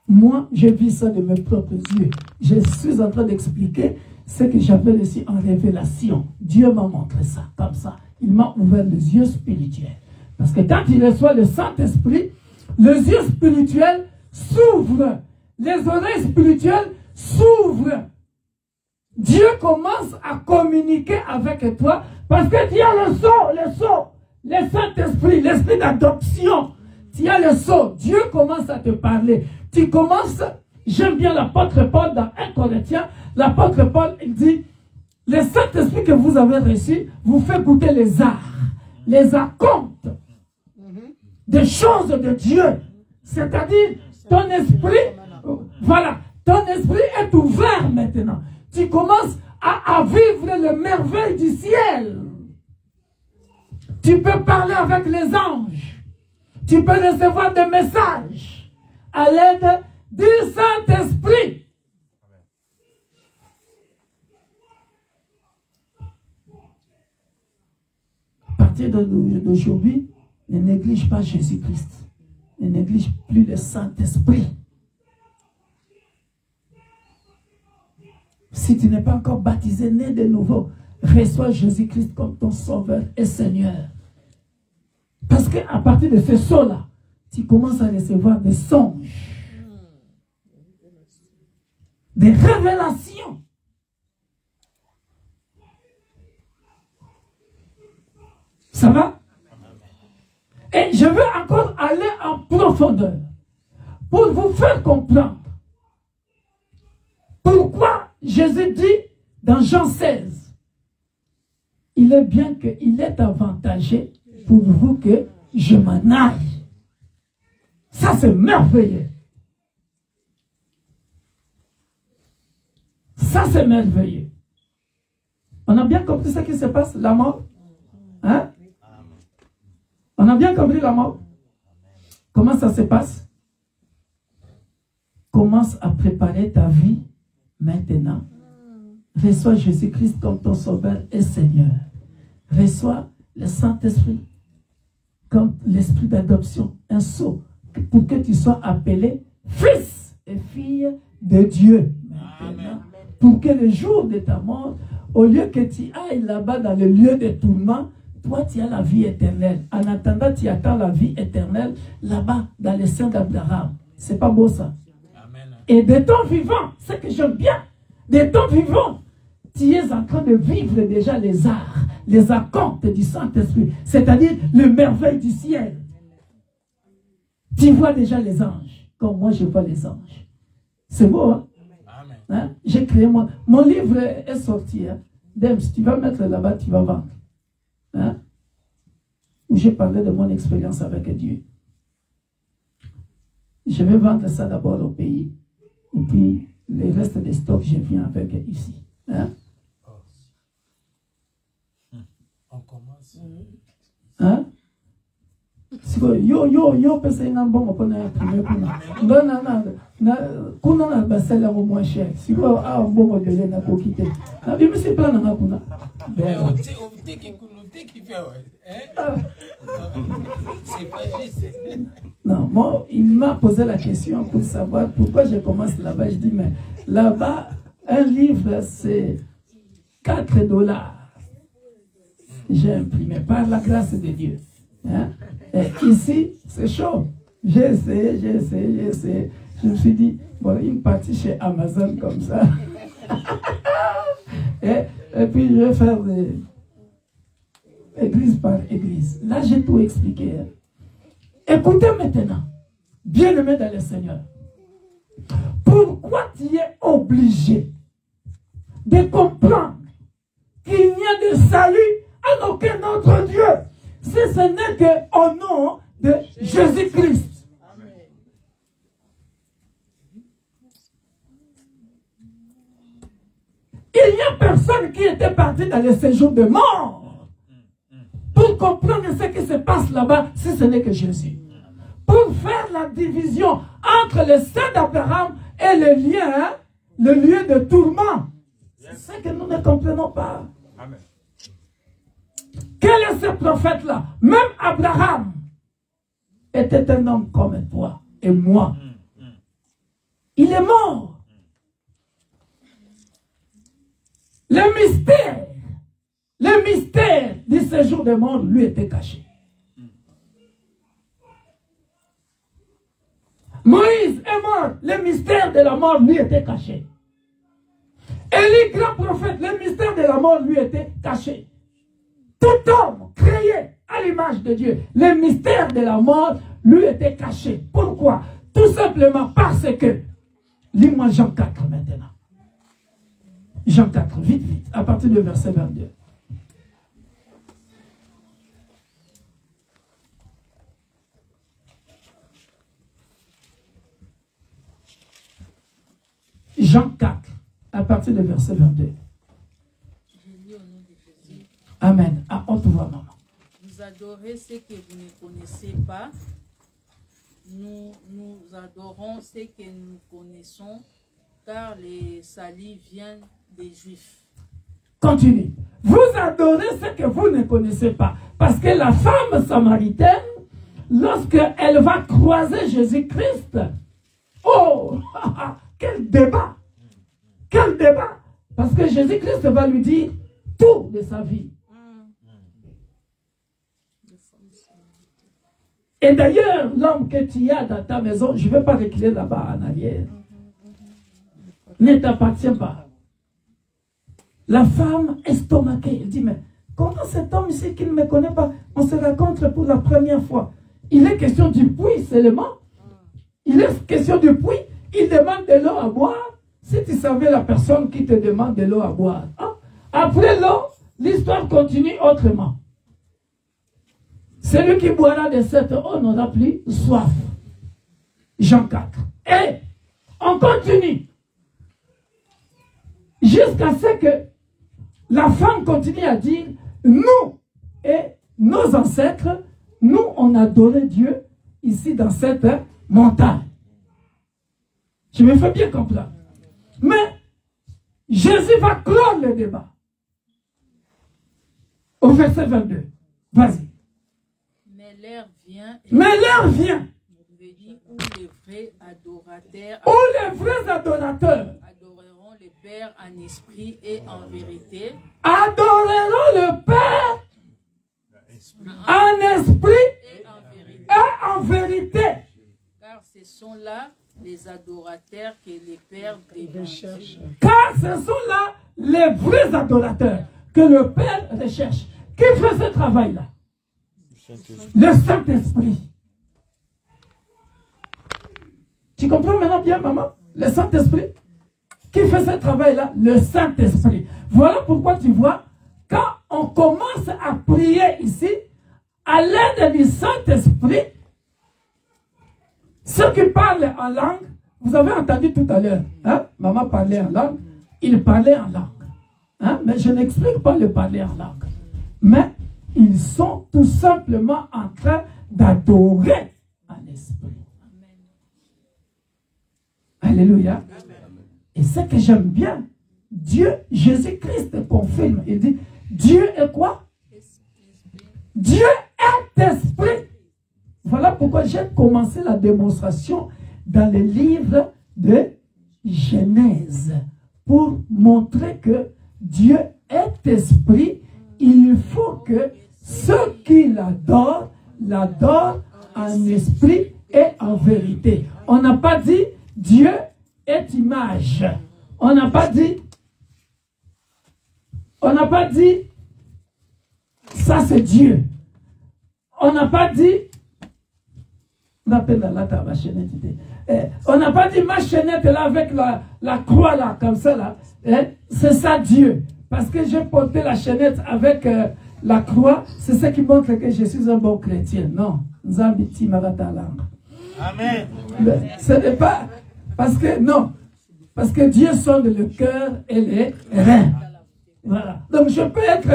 Moi, je vis ça de mes propres yeux. Je suis en train d'expliquer ce que j'avais reçu en révélation. Dieu m'a montré ça, comme ça. Il m'a ouvert les yeux spirituels. Parce que quand il reçoit le Saint-Esprit, les yeux spirituels s'ouvrent. Les oreilles spirituelles s'ouvrent. Dieu commence à communiquer avec toi parce que tu as le Saint-Esprit, l'esprit d'adoption. Tu as le sceau. Dieu commence à te parler. Tu commences, j'aime bien l'apôtre Paul dans 1 Corinthiens. L'apôtre Paul, il dit, le Saint-Esprit que vous avez reçu vous fait goûter les acomptes des choses de Dieu. C'est-à-dire, ton esprit, voilà, ton esprit est ouvert maintenant. Tu commences à vivre les merveilles du ciel. Tu peux parler avec les anges. Tu peux recevoir des messages à l'aide du Saint-Esprit. À partir d'aujourd'hui, ne néglige pas Jésus-Christ. Ne néglige plus le Saint-Esprit. Si tu n'es pas encore baptisé, né de nouveau, reçois Jésus-Christ comme ton Sauveur et Seigneur. Parce qu'à partir de ce saut-là, tu commences à recevoir des songes, des révélations. Ça va? Et je veux encore aller en profondeur pour vous faire comprendre pourquoi Jésus dit dans Jean 16, il est bien qu'il est avantagé pour vous que je m'en aille. Ça, c'est merveilleux. Ça, c'est merveilleux. On a bien compris ce qui se passe, la mort? Hein? On a bien compris la mort? Comment ça se passe? Commence à préparer ta vie maintenant. Reçois Jésus-Christ comme ton Sauveur et Seigneur. Reçois le Saint-Esprit comme l'esprit d'adoption, un sceau, pour que tu sois appelé fils et fille de Dieu. Maintenant, pour que le jour de ta mort, au lieu que tu ailles là-bas dans le lieu de tourment, toi tu as la vie éternelle. En attendant, tu attends la vie éternelle là-bas dans le sein d'Abraham. C'est pas beau ça? Et de ton vivant, ce que j'aime bien, de ton vivant, tu es en train de vivre déjà les arts, les acomptes du Saint-Esprit, c'est-à-dire le merveille du ciel. Tu vois déjà les anges, comme moi je vois les anges. C'est beau, hein? Hein? J'ai créé mon livre est sorti. Hein? Dems, tu vas mettre là-bas, tu vas vendre. Hein? Où j'ai parlé de mon expérience avec Dieu. Je vais vendre ça d'abord au pays. Et puis, les restes des stocks, je viens avec ici. Hein? On commence. Hein? Yo, pesa ina mbongo pona ya primer kuna. Kuna na basala au moins cher. Si quoi mbongo de lena ko quitter. Na bi misi plan na kuna. Non, moi, il m'a posé la question pour savoir pourquoi je commence là-bas. Je dis, mais là-bas, un livre, c'est $4. J'ai imprimé par la grâce de Dieu. Hein? Et ici, c'est chaud. J'ai essayé. Je me suis dit, bon, une partie chez Amazon comme ça. et puis, je vais faire des église par église. Là, j'ai tout expliqué. Hein. Écoutez maintenant, bien-aimé dans le Seigneur, pourquoi tu es obligé de comprendre qu'il n'y a de salut à aucun autre Dieu si ce n'est qu'au nom de Jésus-Christ? Il n'y a personne qui était parti dans le séjour de mort pour comprendre ce qui se passe là-bas, si ce n'est que Jésus. Pour faire la division entre le sein d'Abraham et le lieu de tourment. C'est ce que nous ne comprenons pas. Amen. Quel est ce prophète-là? Même Abraham était un homme comme toi et moi. Il est mort. Le mystère du séjour de mort lui était caché. Moïse est mort, le mystère de la mort lui était caché. Élie, grand prophète, le mystère de la mort lui était caché. Tout homme créé à l'image de Dieu, le mystère de la mort lui était caché. Pourquoi? Tout simplement parce que, lis-moi Jean 4 maintenant. Jean 4, vite, à partir du verset 22. Jean 4, à partir du verset 22. Amen. À haute voix, maman. Vous adorez ce que vous ne connaissez pas. Nous adorons ce que nous connaissons, car les salis viennent des Juifs. Continue. Vous adorez ce que vous ne connaissez pas. Parce que la femme samaritaine, lorsqu'elle va croiser Jésus-Christ, oh, quel débat! Quel débat! Parce que Jésus-Christ va lui dire tout de sa vie. Et d'ailleurs, l'homme que tu as dans ta maison, je ne vais pas reculer là-bas en arrière, ne t'appartient pas. La femme estomaquée, elle dit, mais comment cet homme ici qui ne me connaît pas, on se rencontre pour la première fois? Il est question du puits seulement. Il est question du puits. Il demande de l'eau à boire. Si tu savais la personne qui te demande de l'eau à boire. Hein? Après l'eau, l'histoire continue autrement. Celui qui boira de cette eau n'aura plus soif. Jean 4. Et on continue. Jusqu'à ce que la femme continue à dire, nous et nos ancêtres, nous on adorait Dieu ici dans cette montagne. Je me fais bien comprendre. Mais Jésus va clore le débat. Au verset 22. Vas-y. Mais l'heure vient. Où les vrais adorateurs adoreront le Père en esprit et en vérité. Adoreront le Père en esprit et en vérité. Car ce sont là les adorateurs que le Père recherche. Car ce sont là les vrais adorateurs que le Père recherche. Qui fait ce travail-là? Le Saint-Esprit. Tu comprends maintenant bien, maman? Le Saint-Esprit. Qui fait ce travail-là? Le Saint-Esprit. Voilà pourquoi tu vois, quand on commence à prier ici, à l'aide du Saint-Esprit, ceux qui parlent en langue Vous avez entendu tout à l'heure, hein? Maman parlait en langue, il parlait en langue. Hein? Mais je n'explique pas le parler en langue. Mais ils sont tout simplement en train d'adorer en esprit. Alléluia. Et ce que j'aime bien, Dieu, Jésus-Christ confirme. Il dit, Dieu est quoi? Dieu est esprit. Voilà pourquoi j'ai commencé la démonstration dans le livre de Genèse. Pour montrer que Dieu est esprit, il faut que ceux qui l'adorent, l'adorent en esprit et en vérité. On n'a pas dit Dieu est image. On n'a pas dit ça c'est Dieu. On n'a pas dit, on appelle ma chaînette. On n'a pas dit ma chaînette là avec la croix là, comme ça là. C'est ça Dieu. Parce que j'ai porté la chaînette avec la croix, c'est ce qui montre que je suis un bon chrétien. Non. Amen. Ce n'est pas parce que, non. Parce que Dieu sonde le cœur et les reins. Voilà. Donc je peux être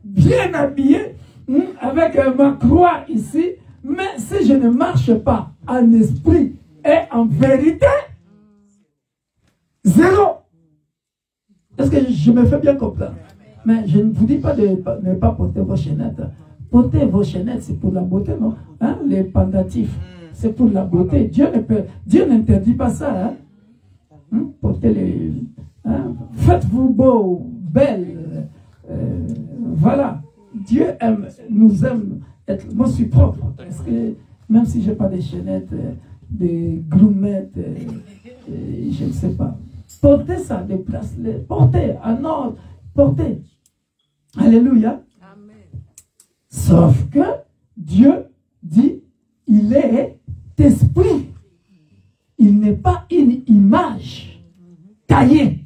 bien habillé avec ma croix ici, mais si je ne marche pas en esprit et en vérité, zéro. Est-ce que je me fais bien comprendre? Mais je ne vous dis pas de ne pas porter vos chaînettes. Porter vos chaînettes, c'est pour la beauté, non? Hein? Les pendatifs, c'est pour la beauté. Dieu n'interdit pas ça. Hein? Portez les... Hein? Faites-vous beau, belle. Voilà. Dieu nous aime être... Moi, je suis propre. Parce que même si je n'ai pas des chaînettes, des groumettes, je ne sais pas. Portez ça, déplace-les. Portez, en ordre. Portez. Alléluia. Amen. Sauf que Dieu dit, il est esprit. Il n'est pas une image taillée.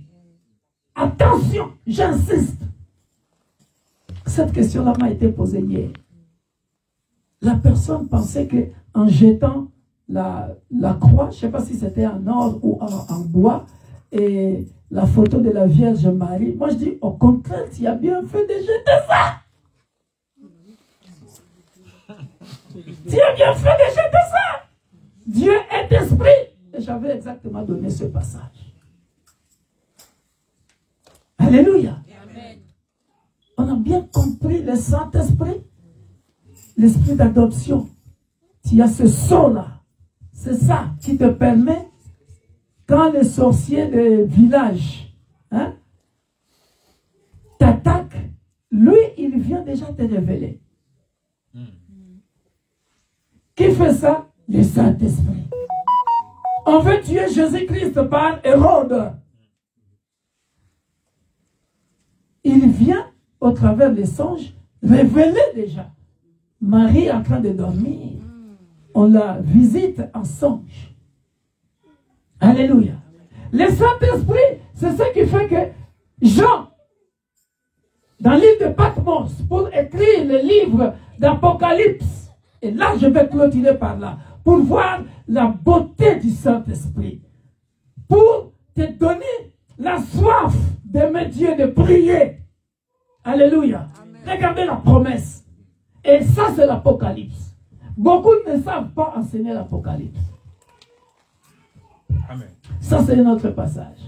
Attention, j'insiste. Cette question-là m'a été posée hier. La personne pensait qu'en jetant la croix, je ne sais pas si c'était en or ou en bois, et la photo de la Vierge Marie, moi je dis, au contraire, tu as bien fait de jeter ça. Tu as bien fait de jeter ça. Dieu est esprit. Et j'avais exactement donné ce passage. Alléluia. Amen. On a bien compris le Saint-Esprit. L'esprit d'adoption. Tu as ce son-là. C'est ça qui te permet, quand les sorciers de village t'attaquent, lui, il vient déjà te révéler. Qui fait ça? Le Saint-Esprit. On veut tuer Jésus-Christ par Hérode. Il vient, au travers des songes, révéler déjà. Marie en train de dormir. On la visite en songe. Alléluia. Le Saint-Esprit, c'est ce qui fait que Jean, dans l'île de Patmos, pour écrire le livre d'Apocalypse, et là je vais clôturer par là, pour voir la beauté du Saint-Esprit, pour te donner la soif d'aimer Dieu, de prier. Alléluia. Amen. Regardez la promesse. Et ça, c'est l'Apocalypse. Beaucoup ne savent pas enseigner l'Apocalypse. Amen. Ça, c'est notre passage.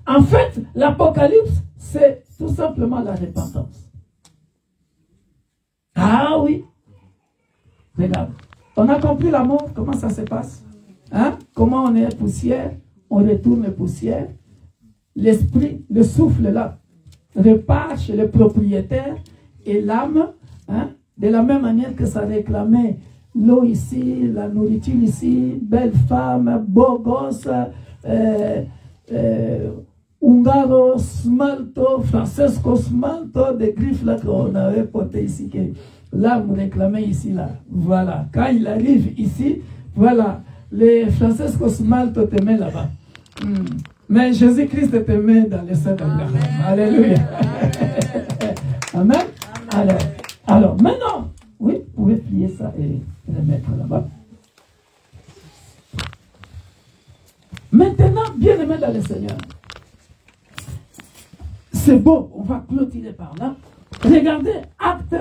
En fait, l'Apocalypse, c'est tout simplement la repentance. Ah oui. Regarde. On a compris la mort, comment ça se passe? Hein? Comment on est poussière, on retourne poussière. L'esprit, le souffle là, repart chez le propriétaire et l'âme, hein, de la même manière que ça réclamait l'eau ici, la nourriture ici, belle femme, beau gosse, Ungaro smalto, Francesco smalto, des griffes là qu'on avait porté ici, que l'âme réclamait ici là. Voilà. Quand il arrive ici, voilà, les Francesco smalto te met là-bas. Mais Jésus-Christ te met dans les seins d'Abraham. Alléluia. Amen. Alors, maintenant, oui, vous pouvez plier ça et le mettre là-bas. clôturer par là. Regardez Actes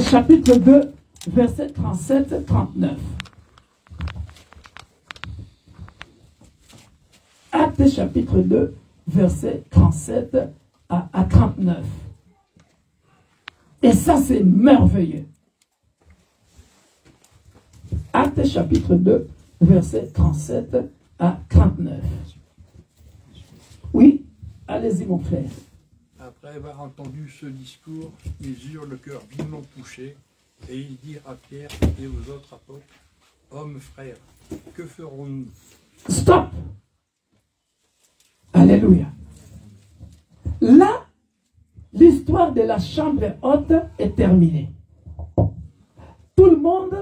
chapitre 2, verset 37-39. Actes chapitre 2, verset 37 à 39. Et ça, c'est merveilleux. Actes chapitre 2, verset 37 à 39. Oui, allez-y mon frère. Après avoir entendu ce discours, ils eurent le cœur vivement touché, et ils dirent à Pierre et aux autres apôtres, « Hommes, frères, que ferons-nous » Stop. Alléluia. Là, l'histoire de la chambre haute est terminée. Tout le monde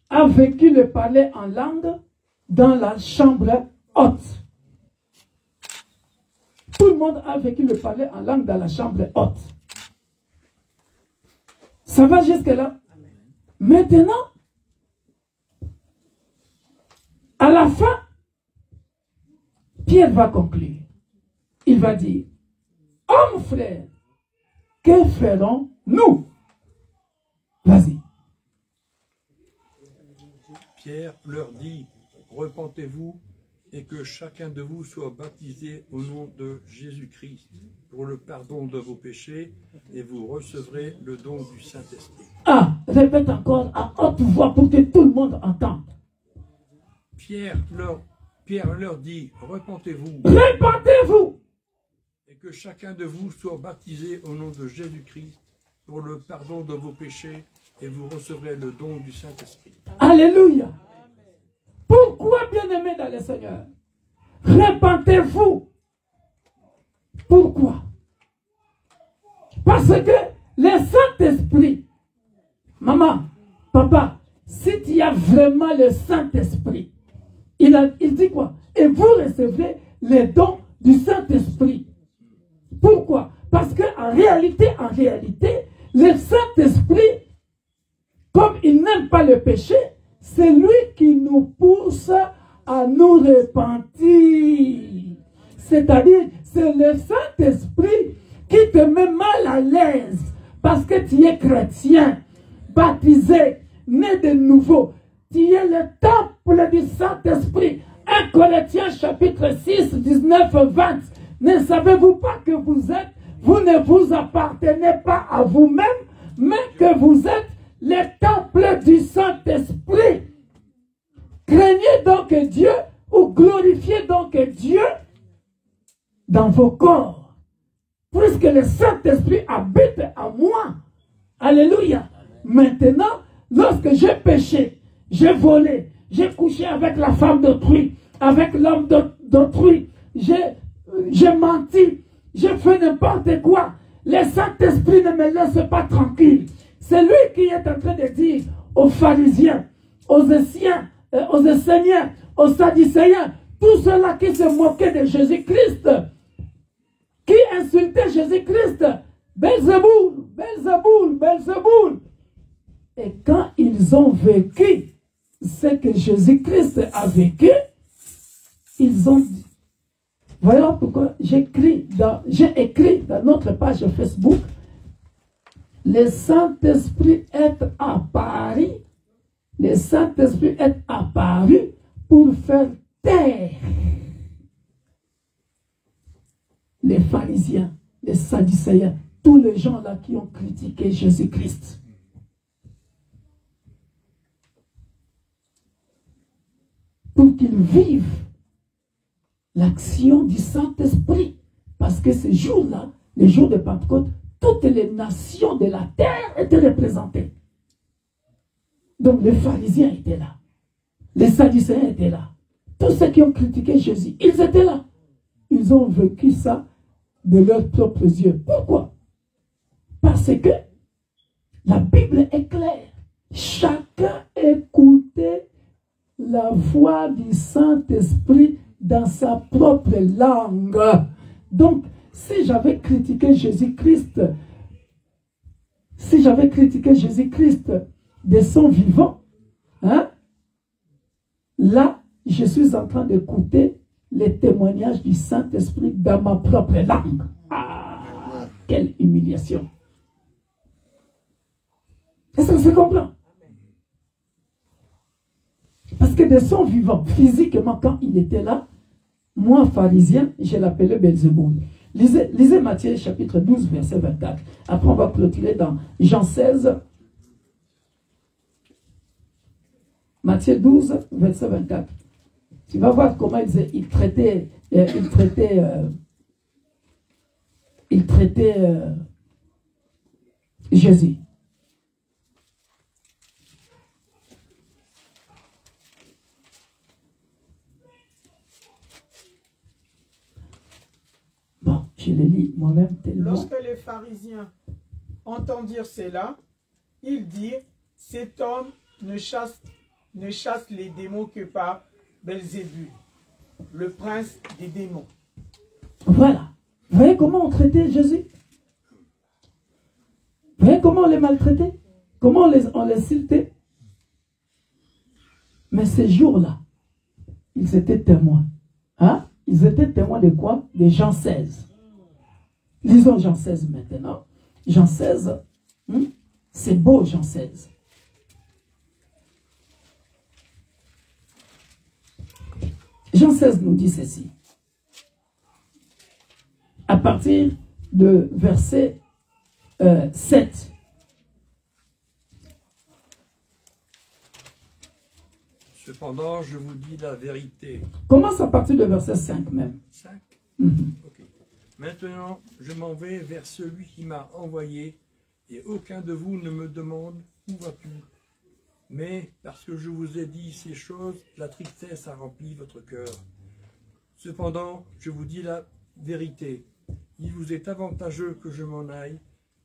a vécu le parler en langue dans la chambre haute. Tout le monde a vécu le parler en langue dans la chambre haute. Ça va jusque-là? Maintenant, à la fin, Pierre va conclure. Il va dire, « Hommes frères, que ferons-nous » Vas-y. Pierre leur dit, « Repentez-vous et que chacun de vous soit baptisé au nom de Jésus-Christ pour le pardon de vos péchés et vous recevrez le don du Saint-Esprit. » Ah, répète encore à haute voix pour que tout le monde entende. Pierre leur dit, « Repentez-vous Répentez-vous et que chacun de vous soit baptisé au nom de Jésus-Christ pour le pardon de vos péchés et vous recevrez le don du Saint-Esprit. » Alléluia. Pourquoi, bien-aimés dans le Seigneur? Répentez-vous. Pourquoi? Parce que le Saint-Esprit, maman, papa, si tu as vraiment le Saint-Esprit, il dit quoi? Et vous recevrez les dons du Saint-Esprit. Pourquoi? Parce qu'en réalité, le Saint-Esprit, comme il n'aime pas le péché, c'est lui qui nous pousse à nous repentir. C'est-à-dire, c'est le Saint-Esprit qui te met mal à l'aise parce que tu es chrétien, baptisé, né de nouveau. Tu es le temple du Saint-Esprit. 1 Corinthiens chapitre 6, 19, 20. Ne savez-vous pas que vous ne vous appartenez pas à vous-même, mais que vous êtes le temple du Saint-Esprit. Craignez donc Dieu ou glorifiez donc Dieu dans vos corps, puisque le Saint-Esprit habite en moi. Alléluia. Maintenant, lorsque j'ai péché, j'ai volé, j'ai couché avec la femme d'autrui, avec l'homme d'autrui, j'ai menti, j'ai fait n'importe quoi, le Saint-Esprit ne me laisse pas tranquille. C'est lui qui est en train de dire aux pharisiens, aux Esséniens, aux Sadducéens, tous ceux-là qui se moquaient de Jésus-Christ, qui insultaient Jésus-Christ, Belzéboul, Belzéboul, Belzéboul. Et quand ils ont vécu ce que Jésus-Christ a vécu, ils ont dit, voilà pourquoi j'ai écrit dans notre page Facebook, le Saint-Esprit est apparu, le Saint-Esprit est apparu pour faire taire les pharisiens, les sadducéens, tous les gens là qui ont critiqué Jésus-Christ. Pour qu'ils vivent l'action du Saint-Esprit. Parce que ce jour-là, le jour de Pentecôte, toutes les nations de la terre étaient représentées. Donc les pharisiens étaient là. Les sadducéens étaient là. Tous ceux qui ont critiqué Jésus, ils étaient là. Ils ont vécu ça de leurs propres yeux. Pourquoi? Parce que la Bible est claire. Chacun écoutait la voix du Saint-Esprit dans sa propre langue. Donc, si j'avais critiqué Jésus-Christ, de son vivant, hein, là, je suis en train d'écouter les témoignages du Saint-Esprit dans ma propre langue. Ah. Quelle humiliation. Est-ce que ça se comprend? Parce que de son vivant, physiquement, quand il était là, moi, pharisien, je l'appelais Belzéboul. Lisez Matthieu chapitre 12, verset 24. Après, on va clôturer dans Jean 16. Matthieu 12, verset 24. Tu vas voir comment il traitait Jésus. Bon, je le lis moi-même tellement. Lorsque les pharisiens entendirent cela, ils dirent, cet homme ne chasse les démons que par Belzébul, le prince des démons. Voilà. Vous voyez comment on traitait Jésus? Vous voyez comment on les maltraitait? Comment on les siltait? Mais ces jours-là, ils étaient témoins. Hein? Ils étaient témoins de quoi? De Jean 16. Lisons Jean 16 maintenant. Jean 16, c'est beau Jean 16. Jean 16 nous dit ceci. À partir de verset 7. Cependant, je vous dis la vérité. Commence à partir de verset 5 même. 5 Ok. Maintenant, je m'en vais vers celui qui m'a envoyé, et aucun de vous ne me demande où vas-tu. Mais parce que je vous ai dit ces choses, la tristesse a rempli votre cœur. Cependant, je vous dis la vérité. Il vous est avantageux que je m'en aille,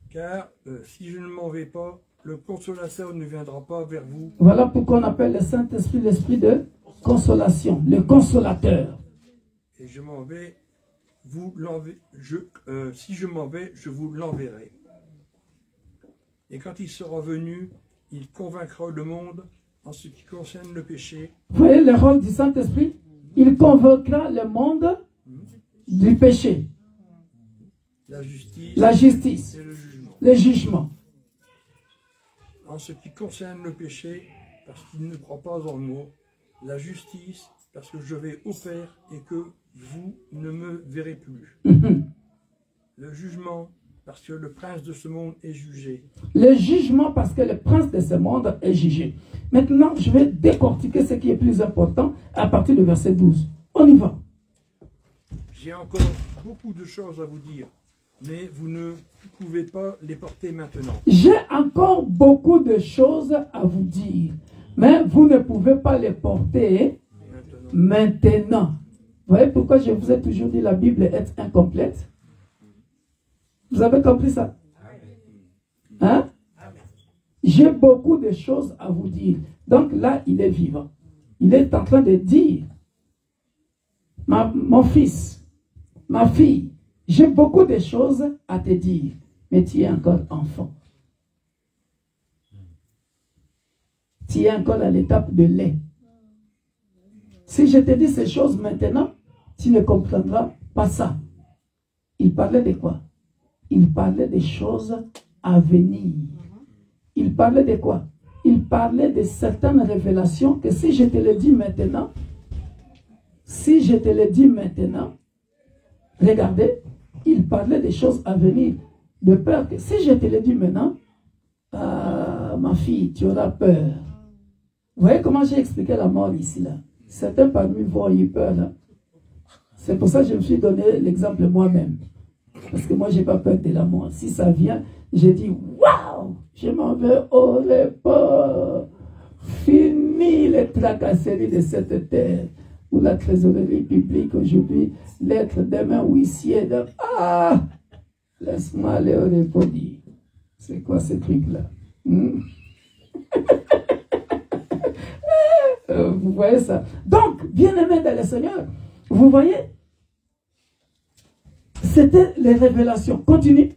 car si je ne m'en vais pas, le consolateur ne viendra pas vers vous. Voilà pourquoi on appelle le Saint-Esprit l'esprit de consolation, le consolateur. Et je m'en vais, si je m'en vais, je vous l'enverrai. Et quand il sera venu, il convaincra le monde en ce qui concerne le péché. Vous voyez le rôle du Saint-Esprit? Il convaincra le monde du péché, la justice, et le jugement. En ce qui concerne le péché, parce qu'il ne croit pas en moi, la justice, parce que je vais au Père et que vous ne me verrez plus. Le jugement, parce que le prince de ce monde est jugé. Le jugement, parce que le prince de ce monde est jugé. Maintenant, je vais décortiquer ce qui est plus important à partir du verset 12. On y va. J'ai encore beaucoup de choses à vous dire, mais vous ne pouvez pas les porter maintenant. J'ai encore beaucoup de choses à vous dire, mais vous ne pouvez pas les porter maintenant. Vous voyez pourquoi je vous ai toujours dit la Bible est incomplète? Vous avez compris ça? Hein? J'ai beaucoup de choses à vous dire. Donc là, il est vivant. Il est en train de dire, mon fils, ma fille, j'ai beaucoup de choses à te dire, mais tu es encore enfant. Tu es encore à l'étape de lait. Si je te dis ces choses maintenant, tu ne comprendras pas ça. Il parlait de quoi? Il parlait des choses à venir. Il parlait de quoi? Il parlait de certaines révélations que si je te le dis maintenant, regardez, il parlait des choses à venir, de peur que si je te le dis maintenant, ma fille, tu auras peur. Vous voyez comment j'ai expliqué la mort ici, là? Certains parmi vous ont eu peur, là. C'est pour ça que je me suis donné l'exemple moi-même. Parce que moi, je n'ai pas peur de la mort. Si ça vient, j'ai dit, waouh, je m'en vais au repos. Fini les tracasseries de cette terre. Ou la trésorerie publique aujourd'hui, l'être demain huissier. Laisse-moi aller au repos. C'est quoi ce truc-là? Vous voyez ça? Donc, bien-aimés dans le Seigneur, vous voyez, c'était les révélations. Continue.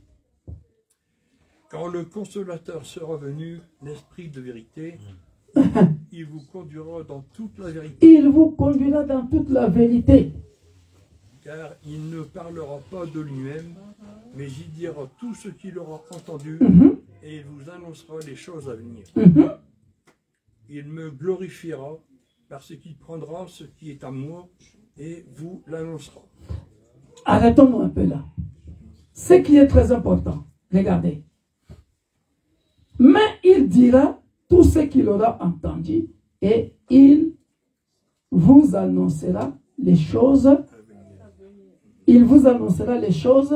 Quand le consolateur sera venu, l'esprit de vérité, il vous conduira dans toute la vérité. Il vous conduira dans toute la vérité. Car il ne parlera pas de lui-même, Mais il dira tout ce qu'il aura entendu et il vous annoncera les choses à venir. Il me glorifiera parce qu'il prendra ce qui est à moi et vous l'annoncera. Arrêtons-nous un peu là. Ce qui est très important, regardez. Mais il dira tout ce qu'il aura entendu et il vous annoncera les choses. Il vous annoncera les choses.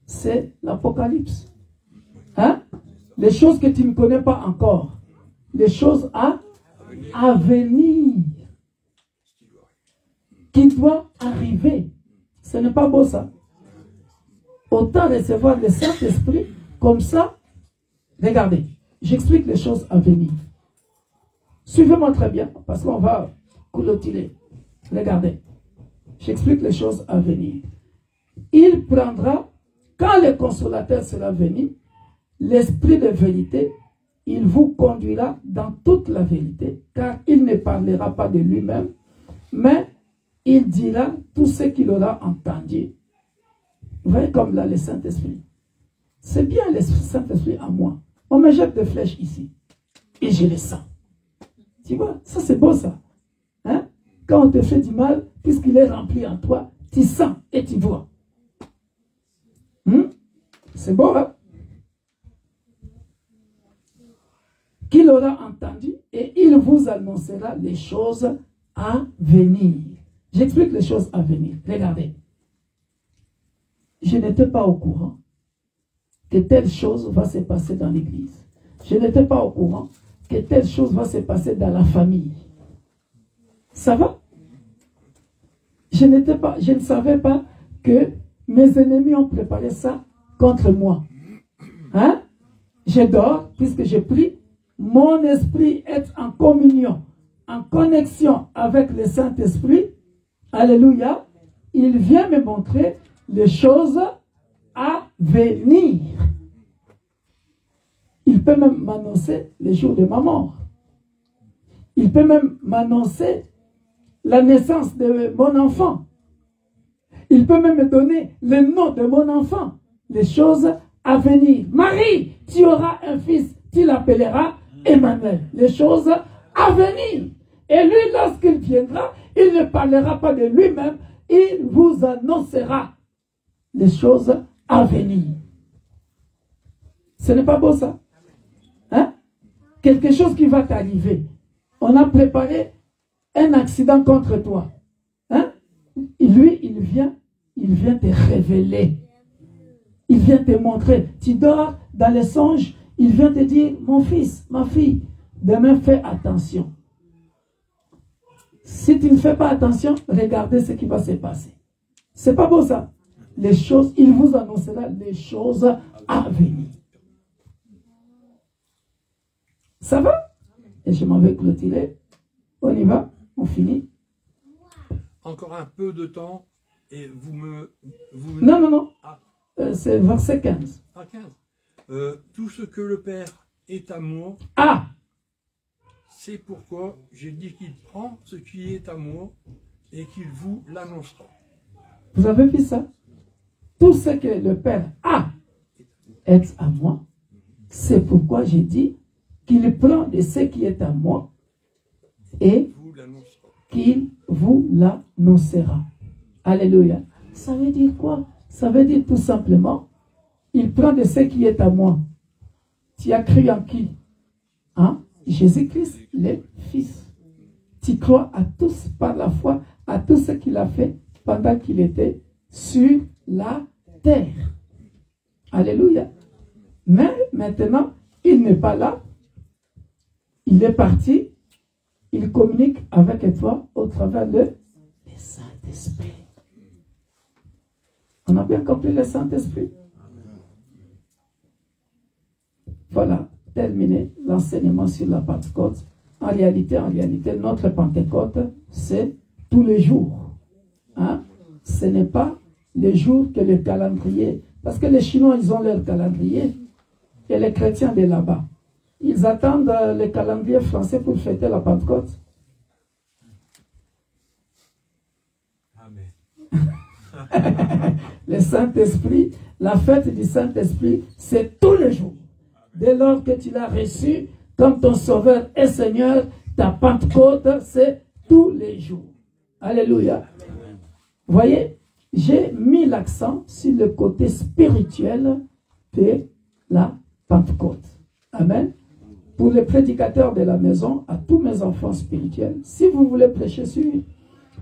C'est l'Apocalypse. Hein? Les choses que tu ne connais pas encore. Les choses à venir. Qui doit arriver. Ce n'est pas beau ça. Autant recevoir le Saint-Esprit comme ça. Regardez, j'explique les choses à venir. Suivez-moi très bien, parce qu'on va clôturer. Regardez, j'explique les choses à venir. Il prendra, quand le consolateur sera venu, l'esprit de vérité, il vous conduira dans toute la vérité, car il ne parlera pas de lui-même, mais il dira tout ce qu'il aura entendu. Vous voyez comme là le Saint-Esprit. C'est bien le Saint-Esprit à moi. On me jette des flèches ici. Et je les sens. Tu vois, ça c'est beau ça. Hein? Quand on te fait du mal, puisqu'il est rempli en toi, tu sens et tu vois. C'est beau, hein? Qu'il aura entendu et il vous annoncera les choses à venir. J'explique les choses à venir. Regardez. Je n'étais pas au courant que telle chose va se passer dans l'église. Je n'étais pas au courant que telle chose va se passer dans la famille. Ça va? Je ne savais pas que mes ennemis ont préparé ça contre moi. Hein? Je dors, puisque je prie. Mon esprit est en communion, en connexion avec le Saint-Esprit. Alléluia. Il vient me montrer les choses à venir. Il peut même m'annoncer les jours de ma mort. Il peut même m'annoncer la naissance de mon enfant. Il peut même me donner le nom de mon enfant. Les choses à venir. Marie, tu auras un fils, tu l'appelleras Emmanuel. Les choses à venir. Et lui, lorsqu'il viendra, il ne parlera pas de lui-même, il vous annoncera les choses à venir. Ce n'est pas beau ça? Hein? Quelque chose qui va t'arriver. On a préparé un accident contre toi. Hein? Et lui, il vient te révéler. Il vient te montrer. Tu dors dans les songes, il vient te dire, mon fils, ma fille, demain fais attention. Si tu ne fais pas attention, regardez ce qui va se passer. C'est pas beau ça? Les choses, il vous annoncera les choses à venir. Ça va? Et je m'en vais clôturer. On y va? On finit? Encore un peu de temps et vous me... Non. Ah. C'est verset 15. Ah, 15. Tout ce que le Père est à moi. Ah! C'est pourquoi j'ai dit qu'il prend ce qui est à moi et qu'il vous l'annoncera. Vous avez vu ça? Tout ce que le Père a est à moi. C'est pourquoi j'ai dit qu'il prend de ce qui est à moi et qu'il vous l'annoncera. Alléluia. Ça veut dire quoi? Ça veut dire tout simplement, il prend de ce qui est à moi. Tu as cru en qui? Hein? Jésus-Christ, le Fils. Tu crois à tous par la foi, à tout ce qu'il a fait pendant qu'il était sur la terre. Alléluia. Mais maintenant, il n'est pas là. Il est parti. Il communique avec toi au travers de le Saint-Esprit. On a bien compris le Saint-Esprit? Voilà, terminé l'enseignement sur la Pentecôte. En réalité, notre Pentecôte, c'est tous les jours. Hein? Ce n'est pas les jours que le calendrier. Parce que les Chinois, ils ont leur calendrier. Et les chrétiens de là-bas, ils attendent le calendrier français pour fêter la Pentecôte. Amen. Le Saint-Esprit, la fête du Saint-Esprit, c'est tous les jours. Dès lors que tu l'as reçu comme ton Sauveur et Seigneur, ta Pentecôte, c'est tous les jours. Alléluia. Vous voyez, j'ai mis l'accent sur le côté spirituel de la Pentecôte. Amen. Pour les prédicateurs de la maison, à tous mes enfants spirituels, si vous voulez prêcher sur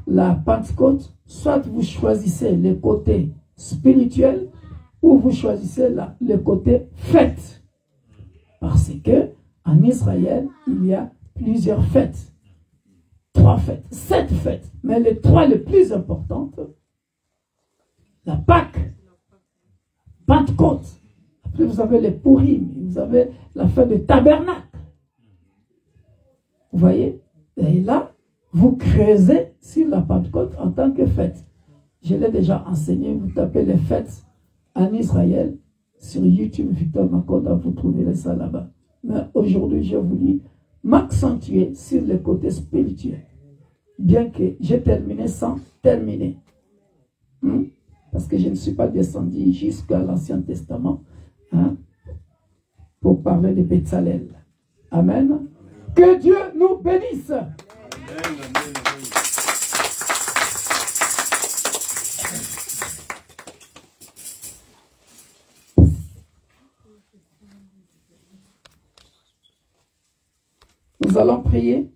la Pentecôte, soit vous choisissez le côté spirituel ou vous choisissez le côté fête. Parce que en Israël, il y a plusieurs fêtes. 3 fêtes, 7 fêtes. Mais les 3 les plus importantes, la Pâque, Pentecôte. Après, vous avez les Pourim, vous avez la fête de Tabernacle. Vous voyez? Et là, vous creusez sur la Pentecôte en tant que fête. Je l'ai déjà enseigné, vous tapez les fêtes en Israël sur YouTube, Victor Makoda, vous trouverez ça là-bas. Mais aujourd'hui, j'ai voulu m'accentuer sur le côté spirituel. Bien que j'ai terminé sans terminer. Parce que je ne suis pas descendu jusqu'à l'Ancien Testament pour parler de Bétzalel. Amen. Que Dieu nous bénisse. Nous allons prier.